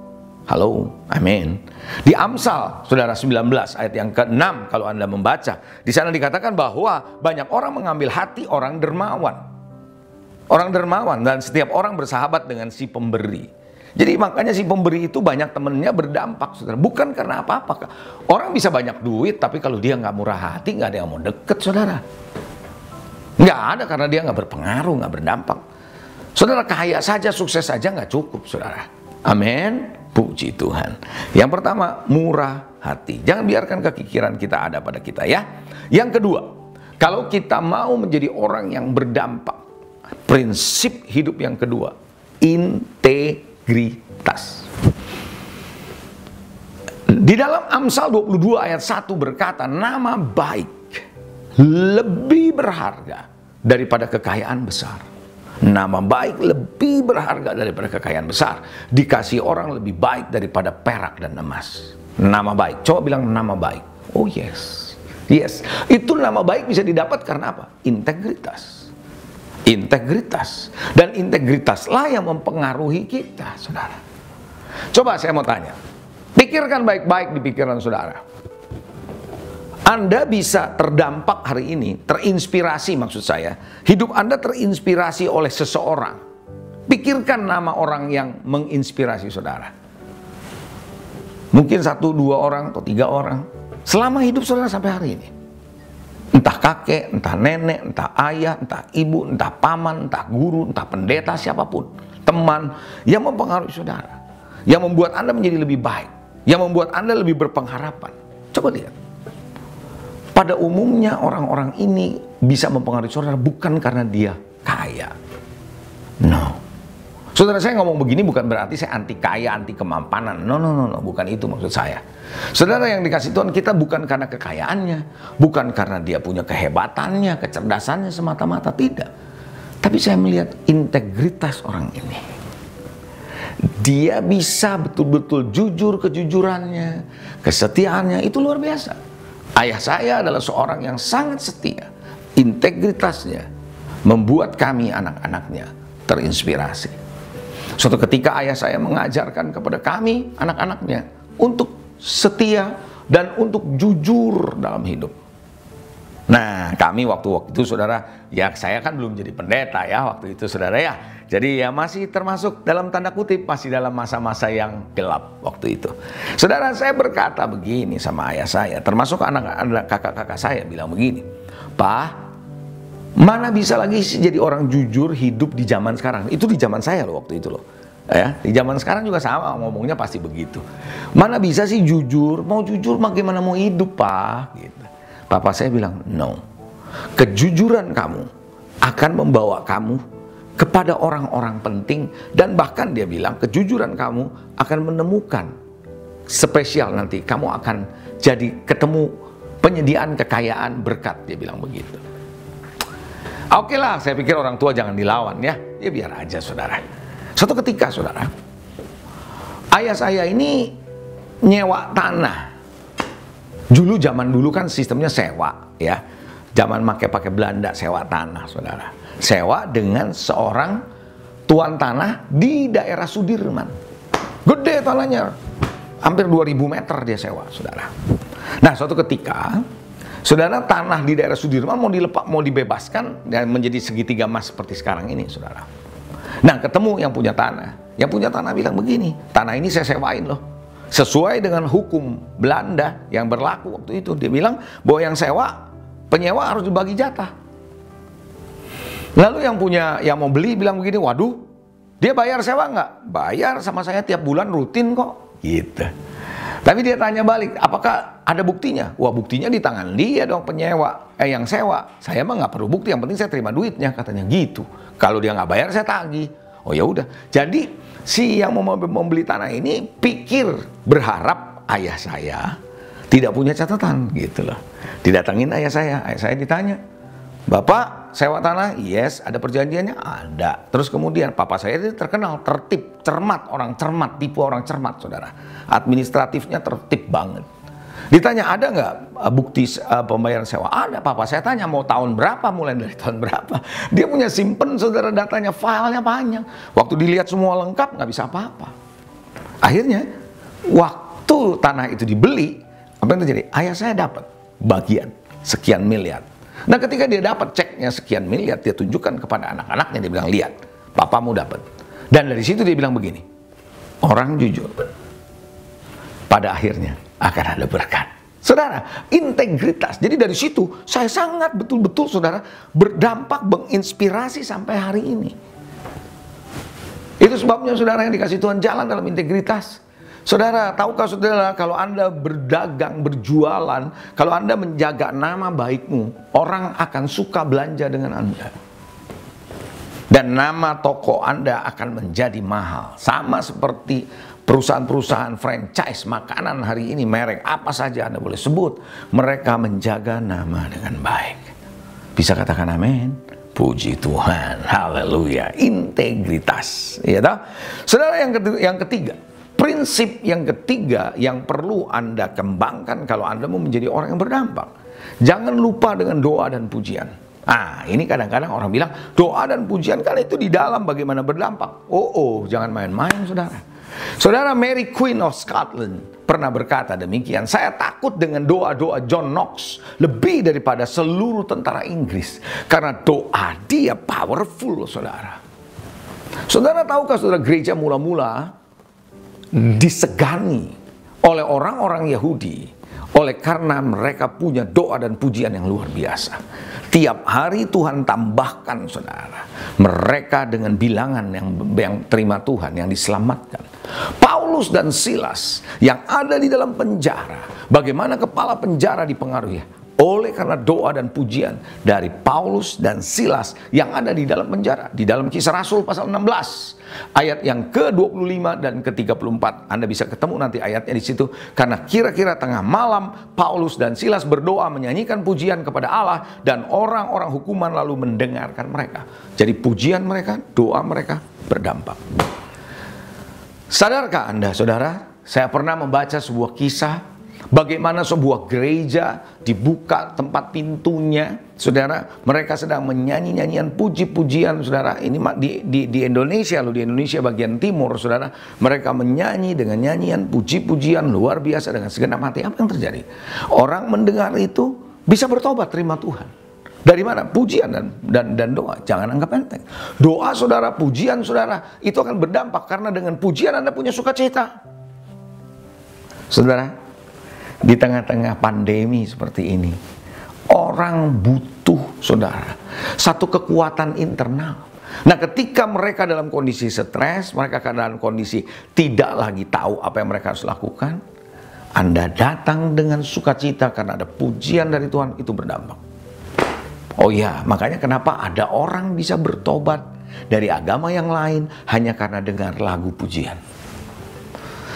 Halo, amin. Di Amsal, saudara 19 ayat yang ke-6 kalau Anda membaca, di sana dikatakan bahwa banyak orang mengambil hati orang dermawan. Orang dermawan dan setiap orang bersahabat dengan si pemberi. Jadi makanya si pemberi itu banyak temennya berdampak, saudara. Bukan karena apa-apa. Orang bisa banyak duit, tapi kalau dia nggak murah hati, nggak ada yang mau deket, saudara. Nggak ada, karena dia nggak berpengaruh, nggak berdampak. Saudara, kaya saja, sukses saja nggak cukup, saudara. Amin. Puji Tuhan. Yang pertama, murah hati. Jangan biarkan kekikiran kita ada pada kita ya. Yang kedua, kalau kita mau menjadi orang yang berdampak, prinsip hidup yang kedua, integritas. Di dalam Amsal 22 ayat 1 berkata, nama baik lebih berharga daripada kekayaan besar. Nama baik lebih berharga daripada kekayaan besar. Dikasih orang lebih baik daripada perak dan emas. Nama baik. Coba bilang nama baik. Oh yes. Yes. Itu nama baik bisa didapat karena apa? Integritas. Integritas. Dan integritaslah yang mempengaruhi kita, saudara. Coba saya mau tanya. Pikirkan baik-baik di pikiran saudara. Anda bisa terdampak hari ini, terinspirasi maksud saya. Hidup Anda terinspirasi oleh seseorang. Pikirkan nama orang yang menginspirasi saudara. Mungkin 1, 2 orang atau 3 orang. Selama hidup saudara sampai hari ini. Entah kakek, entah nenek, entah ayah, entah ibu, entah paman, entah guru, entah pendeta, siapapun. teman yang mempengaruhi saudara, yang membuat Anda menjadi lebih baik, yang membuat Anda lebih berpengharapan. Coba lihat. Pada umumnya orang-orang ini bisa mempengaruhi saudara bukan karena dia kaya. No. Saudara, saya ngomong begini bukan berarti saya anti kaya, anti kemampanan. No, bukan itu maksud saya. Saudara yang dikasih Tuhan, kita bukan karena kekayaannya, bukan karena dia punya kehebatannya, kecerdasannya semata-mata, tidak. Tapi saya melihat integritas orang ini. Dia bisa betul-betul jujur, kejujurannya, kesetiaannya itu luar biasa. Ayah saya adalah seorang yang sangat setia. Integritasnya membuat kami anak-anaknya terinspirasi. Suatu ketika ayah saya mengajarkan kepada kami, anak-anaknya, untuk setia dan untuk jujur dalam hidup. Nah, kami waktu itu saudara, ya saya kan belum jadi pendeta ya waktu itu saudara ya. Jadi ya masih termasuk dalam tanda kutip, masih dalam masa-masa yang gelap waktu itu. Saudara, saya berkata begini sama ayah saya, termasuk anak-anak kakak-kakak saya bilang begini, "Pak, mana bisa lagi jadi orang jujur hidup di zaman sekarang?" Itu di zaman saya loh waktu itu loh. Ya, di zaman sekarang juga sama ngomongnya pasti begitu. Mana bisa sih jujur? Mau jujur bagaimana mau hidup, Pak? Gitu. Papa saya bilang, "No. Kejujuran kamu akan membawa kamu kepada orang-orang penting, dan bahkan dia bilang kejujuran kamu akan menemukan spesial nanti. Kamu akan jadi ketemu penyediaan kekayaan berkat," dia bilang begitu. Oke lah, saya pikir orang tua jangan dilawan ya. Ya biar aja saudara. Suatu ketika saudara, ayah saya ini nyewa tanah. Zaman dulu kan sistemnya sewa ya. Zaman pakai Belanda sewa tanah saudara. Sewa dengan seorang tuan tanah di daerah Sudirman. Gede tanahnya. Hampir 2000 meter dia sewa saudara. Nah suatu ketika saudara, tanah di daerah Sudirman mau dibebaskan dan menjadi segitiga emas seperti sekarang ini, saudara. Nah, ketemu yang punya tanah. Yang punya tanah bilang begini, "Tanah ini saya sewain loh. Sesuai dengan hukum Belanda yang berlaku waktu itu." Dia bilang bahwa yang penyewa harus dibagi jatah. Lalu yang mau beli bilang begini, "Waduh, dia bayar sewa nggak?" "Bayar sama saya tiap bulan rutin kok." Gitu. Tapi dia tanya balik, "Apakah ada buktinya?" "Wah, buktinya di tangan dia dong penyewa, yang sewa. Saya mah nggak perlu bukti, yang penting saya terima duitnya," katanya gitu. "Kalau dia nggak bayar saya tagih." Oh ya udah. Jadi si yang mau membeli tanah ini berharap ayah saya tidak punya catatan gitu loh. Didatangin ayah saya ditanya, "Bapak sewa tanah?" "Yes." "Ada perjanjiannya?" "Ada." Terus kemudian papa saya itu terkenal tertib, cermat, orang cermat, tipe orang cermat saudara. Administratifnya tertib banget. Ditanya, "Ada nggak bukti pembayaran sewa?" "Ada." Papa saya tanya, "Mau tahun berapa? Mulai dari tahun berapa?" Dia punya simpen saudara datanya, filenya panjang. Waktu dilihat semua lengkap nggak bisa apa-apa. Akhirnya waktu tanah itu dibeli, apa yang terjadi? Ayah saya dapat bagian sekian miliar. Nah ketika dia dapat ceknya sekian miliar, dia tunjukkan kepada anak-anaknya, dia bilang, "Lihat, papamu dapat." Dan dari situ dia bilang begini, "Orang jujur pada akhirnya akan ada berkat." Saudara, integritas. Jadi dari situ saya sangat betul-betul saudara berdampak, menginspirasi sampai hari ini. Itu sebabnya saudara yang dikasih Tuhan jalan dalam integritas. Saudara, tahukah saudara kalau Anda berdagang, berjualan, kalau Anda menjaga nama baikmu, orang akan suka belanja dengan Anda. Dan nama toko Anda akan menjadi mahal. Sama seperti perusahaan-perusahaan franchise makanan hari ini, merek apa saja Anda boleh sebut, mereka menjaga nama dengan baik. Bisa katakan amin? Puji Tuhan, haleluya. Integritas, ya toh? Saudara, yang ketiga, prinsip yang ketiga yang perlu Anda kembangkan kalau Anda mau menjadi orang yang berdampak. Jangan lupa dengan doa dan pujian. Ini kadang-kadang orang bilang doa dan pujian kan itu di dalam bagaimana berdampak. Jangan main-main saudara. Saudara, Mary Queen of Scotland pernah berkata demikian, "Saya takut dengan doa-doa John Knox lebih daripada seluruh tentara Inggris. Karena doa dia powerful saudara." Saudara, tahukah saudara gereja mula-mula disegani oleh orang-orang Yahudi, Oleh karena mereka punya doa dan pujian yang luar biasa. Tiap hari Tuhan tambahkan, saudara, mereka dengan bilangan yang terima Tuhan, yang diselamatkan. Paulus dan Silas yang ada di dalam penjara, bagaimana kepala penjara dipengaruhi oleh karena doa dan pujian dari Paulus dan Silas yang ada di dalam penjara. Di dalam Kisah Rasul pasal 16 ayat yang ke-25 dan ke-34, Anda bisa ketemu nanti ayatnya di situ. Karena kira-kira tengah malam Paulus dan Silas berdoa menyanyikan pujian kepada Allah, dan orang-orang hukuman lalu mendengarkan mereka. Jadi pujian mereka, doa mereka berdampak. Sadarkah Anda, saudara, saya pernah membaca sebuah kisah bagaimana sebuah gereja dibuka tempat pintunya, saudara, mereka sedang menyanyi nyanyian puji-pujian, saudara. Ini di Indonesia loh, di Indonesia bagian timur, saudara. Mereka menyanyi dengan nyanyian puji-pujian luar biasa dengan segenap hati. Apa yang terjadi? Orang mendengar itu bisa bertobat, terima Tuhan. Dari mana? Pujian dan doa. Jangan anggap enteng. Doa saudara, pujian saudara, itu akan berdampak karena dengan pujian Anda punya sukacita. Saudara, di tengah-tengah pandemi seperti ini, orang butuh, saudara, satu kekuatan internal. Nah, ketika mereka dalam kondisi stres, mereka dalam kondisi tidak lagi tahu apa yang mereka harus lakukan, Anda datang dengan sukacita karena ada pujian dari Tuhan, itu berdampak. Oh ya, makanya kenapa ada orang bisa bertobat dari agama yang lain hanya karena dengar lagu pujian.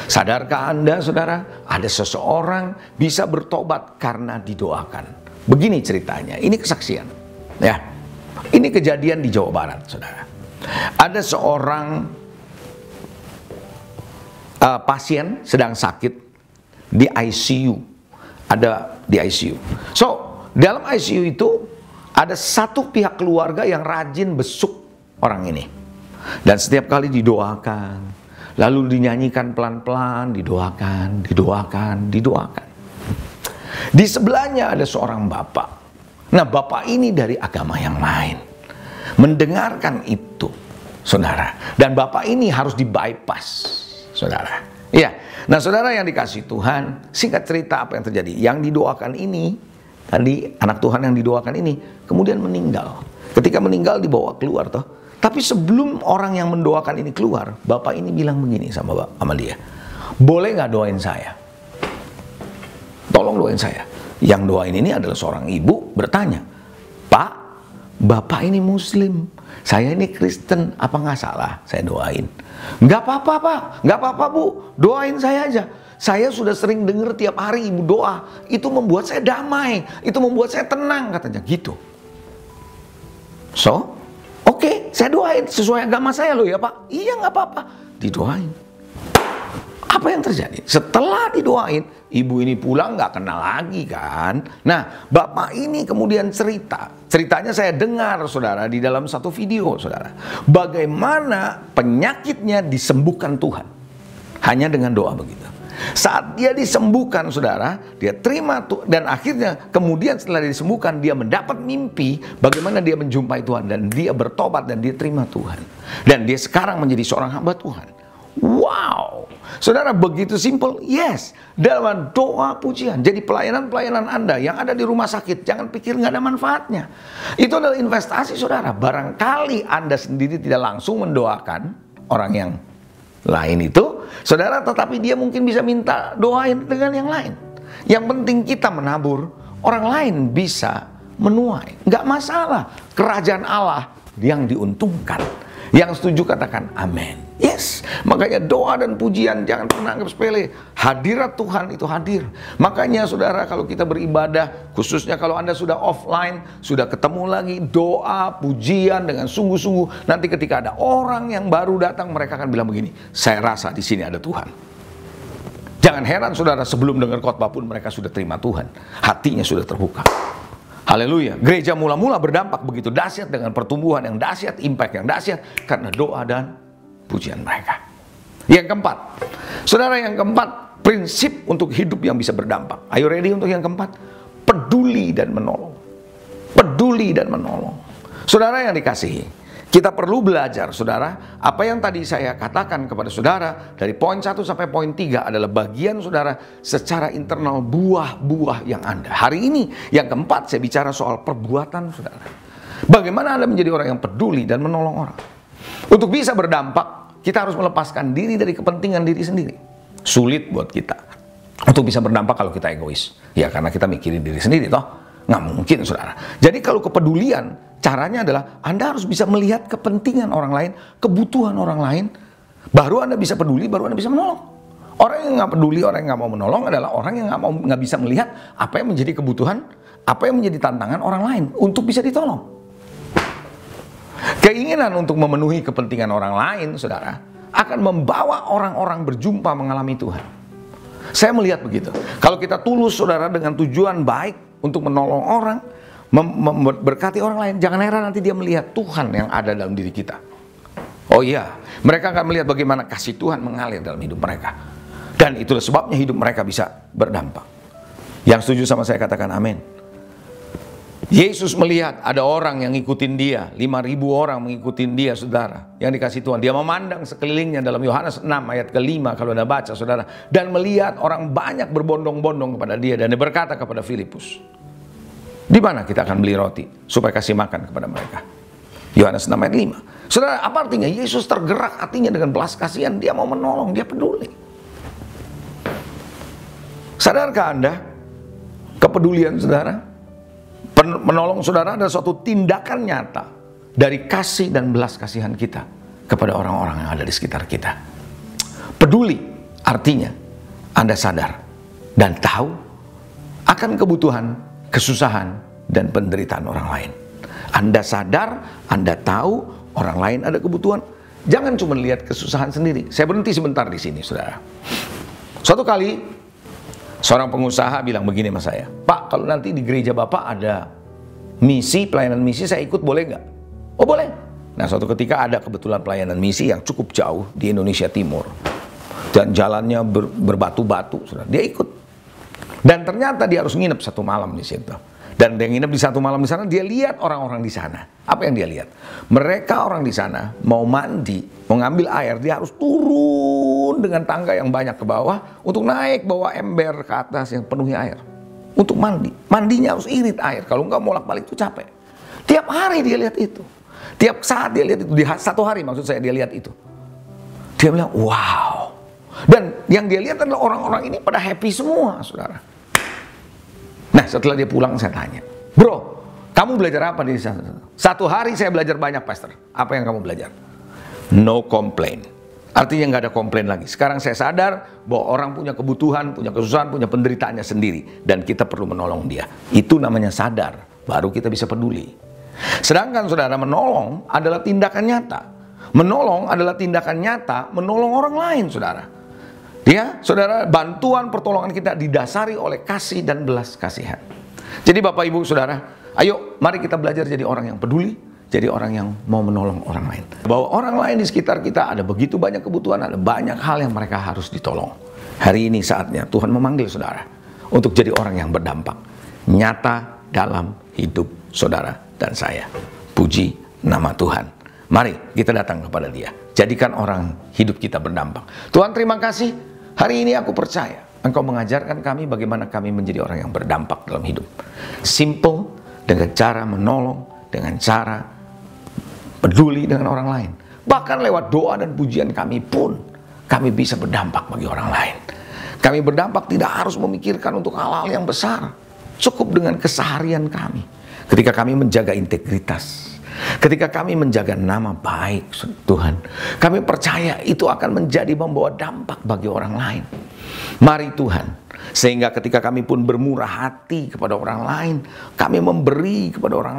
Sadarkah Anda, saudara, ada seseorang bisa bertobat karena didoakan. Begini ceritanya, ini kesaksian. Ya, ini kejadian di Jawa Barat, saudara. Ada seorang pasien sedang sakit di ICU. Ada di ICU. So, dalam ICU itu ada satu pihak keluarga yang rajin besuk orang ini. Dan setiap kali didoakan, lalu dinyanyikan pelan-pelan, didoakan. Di sebelahnya ada seorang bapak. Nah, bapak ini dari agama yang lain. Mendengarkan itu, saudara. Dan bapak ini harus di-bypass, saudara. Iya. Nah, saudara yang dikasih Tuhan, singkat cerita apa yang terjadi. Yang didoakan ini, tadi anak Tuhan yang didoakan ini, kemudian meninggal. Ketika meninggal dibawa keluar toh. Tapi sebelum orang yang mendoakan ini keluar, bapak ini bilang begini sama dia. Boleh nggak doain saya? Tolong doain saya. Yang doain ini adalah seorang ibu bertanya, Pak, bapak ini Muslim, saya ini Kristen, apa nggak salah saya doain? Nggak apa-apa Pak, nggak apa-apa Bu, doain saya aja. Saya sudah sering dengar tiap hari ibu doa, itu membuat saya damai, itu membuat saya tenang, katanya gitu. So, oke, saya doain sesuai agama saya loh ya Pak. Iya nggak apa-apa, didoain. Apa yang terjadi? Setelah didoain, ibu ini pulang nggak kenal lagi kan. Nah, bapak ini kemudian ceritanya saya dengar saudara di dalam satu video saudara. Bagaimana penyakitnya disembuhkan Tuhan. Hanya dengan doa begitu. Saat dia disembuhkan saudara, dia terima dan akhirnya kemudian setelah disembuhkan dia mendapat mimpi bagaimana dia menjumpai Tuhan dan dia bertobat dan dia terima Tuhan. Dan dia sekarang menjadi seorang hamba Tuhan. Wow, saudara, begitu simple. Yes, dalam doa pujian. Jadi pelayanan-pelayanan Anda yang ada di rumah sakit, jangan pikir nggak ada manfaatnya. Itu adalah investasi saudara. Barangkali Anda sendiri tidak langsung mendoakan orang yang lain itu, saudara, tetapi dia mungkin bisa minta doain dengan yang lain. Yang penting kita menabur, orang lain bisa menuai. Nggak masalah, kerajaan Allah yang diuntungkan. Yang setuju katakan amin. Yes, makanya doa dan pujian jangan pernah anggap sepele. Hadirat Tuhan itu hadir. Makanya saudara, kalau kita beribadah, khususnya kalau Anda sudah offline, sudah ketemu lagi, doa, pujian dengan sungguh-sungguh. Nanti ketika ada orang yang baru datang, mereka akan bilang begini, saya rasa di sini ada Tuhan. Jangan heran saudara, sebelum dengar khotbah pun mereka sudah terima Tuhan. Hatinya sudah terbuka. Haleluya. Gereja mula-mula berdampak begitu dahsyat dengan pertumbuhan yang dahsyat, impact yang dahsyat karena doa dan pujian mereka. Yang keempat, saudara, yang keempat, prinsip untuk hidup yang bisa berdampak. Ayo ready untuk yang keempat? Peduli dan menolong. Peduli dan menolong. Saudara yang dikasihi, Kita perlu belajar, saudara, apa yang tadi saya katakan kepada saudara, dari poin 1 sampai poin 3 adalah bagian saudara secara internal buah-buah yang Anda. Hari ini, yang keempat, saya bicara soal perbuatan saudara. Bagaimana Anda menjadi orang yang peduli dan menolong orang. Untuk bisa berdampak, kita harus melepaskan diri dari kepentingan diri sendiri. Sulit buat kita untuk bisa berdampak kalau kita egois. Ya, karena kita mikirin diri sendiri, toh. Nggak mungkin, saudara. Jadi kalau kepedulian, caranya adalah Anda harus bisa melihat kepentingan orang lain, kebutuhan orang lain, baru Anda bisa peduli, baru Anda bisa menolong. Orang yang nggak peduli, orang yang nggak mau menolong adalah orang yang nggak bisa melihat apa yang menjadi kebutuhan, apa yang menjadi tantangan orang lain untuk bisa ditolong. Keinginan untuk memenuhi kepentingan orang lain, saudara, akan membawa orang-orang berjumpa mengalami Tuhan. Saya melihat begitu. Kalau kita tulus, saudara, dengan tujuan baik untuk menolong orang, memberkati orang lain, jangan heran nanti dia melihat Tuhan yang ada dalam diri kita. Oh iya, mereka akan melihat bagaimana kasih Tuhan mengalir dalam hidup mereka. Dan itulah sebabnya hidup mereka bisa berdampak. Yang setuju sama saya katakan amin. Yesus melihat ada orang yang ngikutin dia, 5.000 orang mengikutin dia, saudara, yang dikasih Tuhan. Dia memandang sekelilingnya dalam Yohanes 6 ayat ke-5 kalau Anda baca, saudara, dan melihat orang banyak berbondong-bondong kepada dia, dan dia berkata kepada Filipus, di mana kita akan beli roti supaya kasih makan kepada mereka? Yohanes 6 ayat 5. Saudara, apa artinya? Yesus tergerak hatinya dengan belas kasihan, dia mau menolong, dia peduli. Sadarkah Anda kepedulian saudara? Menolong saudara adalah suatu tindakan nyata dari kasih dan belas kasihan kita kepada orang-orang yang ada di sekitar kita. Peduli artinya Anda sadar dan tahu akan kebutuhan, kesusahan, dan penderitaan orang lain. Anda sadar, Anda tahu orang lain ada kebutuhan. Jangan cuma lihat kesusahan sendiri. Saya berhenti sebentar di sini, saudara. Suatu kali seorang pengusaha bilang begini sama saya, Pak, kalau nanti di gereja Bapak ada misi, pelayanan misi, saya ikut boleh nggak? Oh boleh. Nah, suatu ketika ada kebetulan pelayanan misi yang cukup jauh di Indonesia Timur. Dan jalannya berbatu-batu, saudara. Dia ikut. Dan ternyata dia harus nginep 1 malam di situ. Dan dia nginep di 1 malam di sana, dia lihat orang-orang di sana. Apa yang dia lihat? Mereka orang di sana mau mandi, mau ngambil air, dia harus turun dengan tangga yang banyak ke bawah untuk naik bawa ember ke atas yang penuhi air. Untuk mandi. Mandinya harus irit air. Kalau enggak bolak-balik itu capek. Tiap hari dia lihat itu. Tiap saat dia lihat itu. Di 1 hari maksud saya dia lihat itu. Dia bilang, wow. Dan yang dia lihat adalah orang-orang ini pada happy semua, saudara. Nah, setelah dia pulang saya tanya, bro, kamu belajar apa di sana? 1 hari saya belajar banyak, pastor. Apa yang kamu belajar? No complain. Artinya nggak ada komplain lagi. Sekarang saya sadar bahwa orang punya kebutuhan, punya kesusahan, punya penderitaannya sendiri. Dan kita perlu menolong dia. Itu namanya sadar. Baru kita bisa peduli. Sedangkan saudara, menolong adalah tindakan nyata. Menolong adalah tindakan nyata, menolong orang lain, saudara. Ya, saudara, bantuan pertolongan kita didasari oleh kasih dan belas kasihan. Jadi Bapak Ibu Saudara, ayo mari kita belajar jadi orang yang peduli, jadi orang yang mau menolong orang lain. Bahwa orang lain di sekitar kita ada begitu banyak kebutuhan, ada banyak hal yang mereka harus ditolong. Hari ini saatnya Tuhan memanggil saudara untuk jadi orang yang berdampak nyata dalam hidup saudara dan saya. Puji nama Tuhan. Mari kita datang kepada Dia. Jadikan orang hidup kita berdampak. Tuhan, terima kasih. Hari ini aku percaya Engkau mengajarkan kami bagaimana kami menjadi orang yang berdampak dalam hidup. Simple, dengan cara menolong, dengan cara peduli dengan orang lain. Bahkan lewat doa dan pujian kami pun, kami bisa berdampak bagi orang lain. Kami berdampak tidak harus memikirkan untuk hal-hal yang besar. Cukup dengan keseharian kami. Ketika kami menjaga integritas, ketika kami menjaga nama baik Tuhan, kami percaya itu akan menjadi membawa dampak bagi orang lain. Mari Tuhan, sehingga ketika kami pun bermurah hati kepada orang lain, kami memberi kepada orang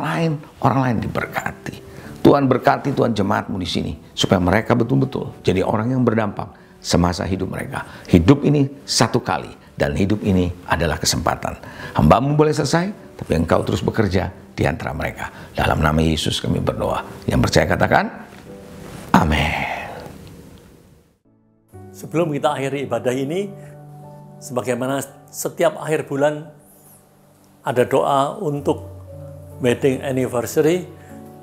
lain diberkati. Tuhan berkati Tuhan jemaat-Mu di sini, supaya mereka betul-betul jadi orang yang berdampak semasa hidup mereka. Hidup ini 1 kali, dan hidup ini adalah kesempatan. Hamba-Mu boleh selesai, tapi Engkau terus bekerja di antara mereka. Dalam nama Yesus kami berdoa. Yang percaya katakan, amin. Sebelum kita akhiri ibadah ini, sebagaimana setiap akhir bulan ada doa untuk wedding anniversary,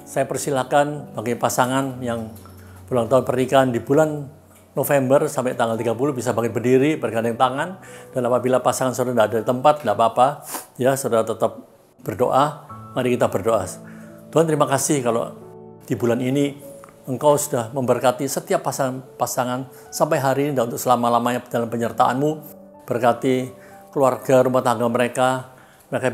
saya persilakan bagi pasangan yang ulang tahun pernikahan di bulan November sampai tanggal 30 bisa bangkit berdiri, bergandeng tangan. Dan apabila pasangan saudara tidak ada di tempat, tidak apa-apa. Ya, saudara tetap berdoa. Mari kita berdoa. Tuhan, terima kasih kalau di bulan ini Engkau sudah memberkati setiap pasangan sampai hari ini dan untuk selama-lamanya dalam penyertaan-Mu. Berkati keluarga, rumah tangga mereka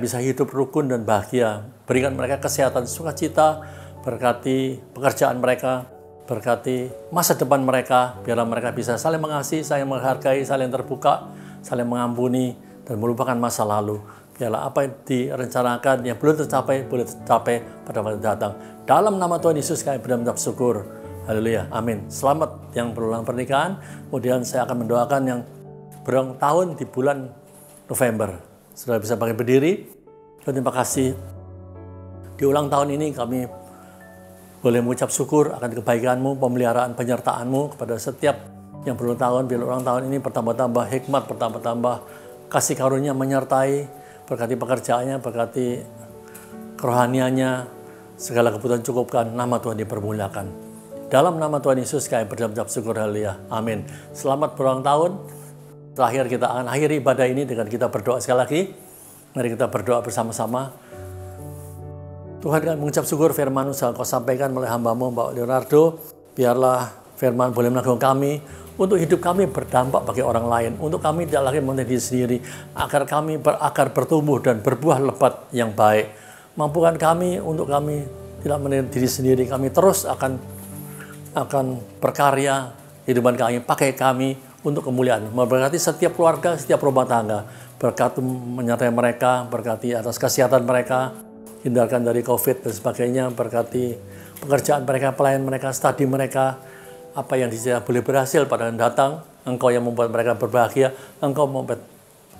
bisa hidup rukun dan bahagia. Berikan mereka kesehatan, sukacita, berkati pekerjaan mereka, berkati masa depan mereka, biarlah mereka bisa saling mengasihi, saling menghargai, saling terbuka, saling mengampuni, dan melupakan masa lalu. Biarlah apa yang direncanakan, yang belum tercapai, boleh tercapai pada waktu datang. Dalam nama Tuhan Yesus kami benar-benar bersyukur. Haleluya, amin. Selamat yang berulang pernikahan. Kemudian saya akan mendoakan yang berulang tahun di bulan November. Sudah bisa bangkit berdiri. Terima kasih. Di ulang tahun ini kami boleh mengucap syukur akan kebaikan-Mu, pemeliharaan, penyertaan-Mu kepada setiap yang berulang tahun. Bila ulang tahun ini bertambah-tambah hikmat, bertambah-tambah kasih karunia menyertai, berkati pekerjaannya, berkati kerohaniannya, segala kebutuhan cukupkan, nama Tuhan dipermuliakan. Dalam nama Tuhan Yesus kami berjam-jam syukur, haleluya, amin. Selamat berulang tahun. Terakhir kita akan akhiri ibadah ini dengan kita berdoa sekali lagi. Mari kita berdoa bersama-sama. Tuhan, kami mengucap syukur firman-Mu yang Kau sampaikan melalui hamba-Mu, Mbak Leonardo. Biarlah firman boleh melakukan kami, untuk hidup kami berdampak bagi orang lain, untuk kami tidak lagi memenuhi diri sendiri, agar kami berakar, bertumbuh, dan berbuah lebat yang baik. Mampukan kami untuk kami tidak memenuhi diri sendiri, kami terus akan berkarya, kehidupan kami, pakai kami untuk kemuliaan. Memberkati setiap keluarga, setiap rumah tangga. Berkat menyertai mereka, berkati atas kesehatan mereka, hindarkan dari COVID dan sebagainya, berkati pekerjaan mereka, pelayan mereka, studi mereka, apa yang disediakan boleh berhasil pada yang datang. Engkau yang membuat mereka berbahagia, Engkau membuat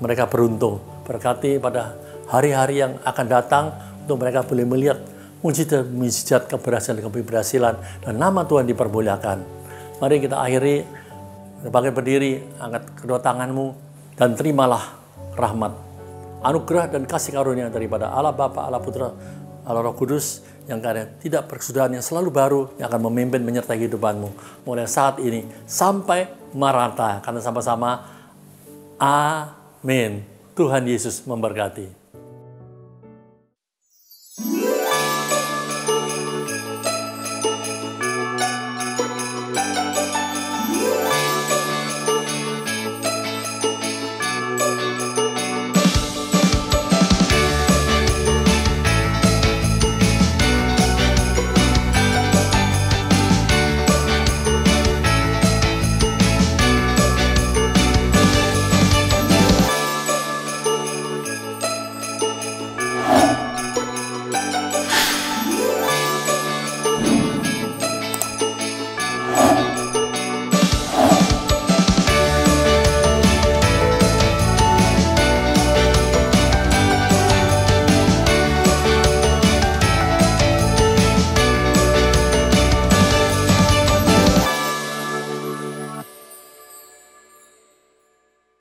mereka beruntung. Berkati pada hari-hari yang akan datang, untuk mereka boleh melihat mujizat keberhasilan, keberhasilan, dan nama Tuhan dipermuliakan. Mari kita akhiri, bangkit berdiri, angkat kedua tanganmu, dan terimalah rahmat, anugerah, dan kasih karunia daripada Allah Bapa, Allah Putra, Allah Roh Kudus, yang karena tidak berkesudahan, yang selalu baru, yang akan memimpin menyertai kehidupanmu mulai saat ini sampai Maranatha. Karena sama-sama, amin. Tuhan Yesus memberkati.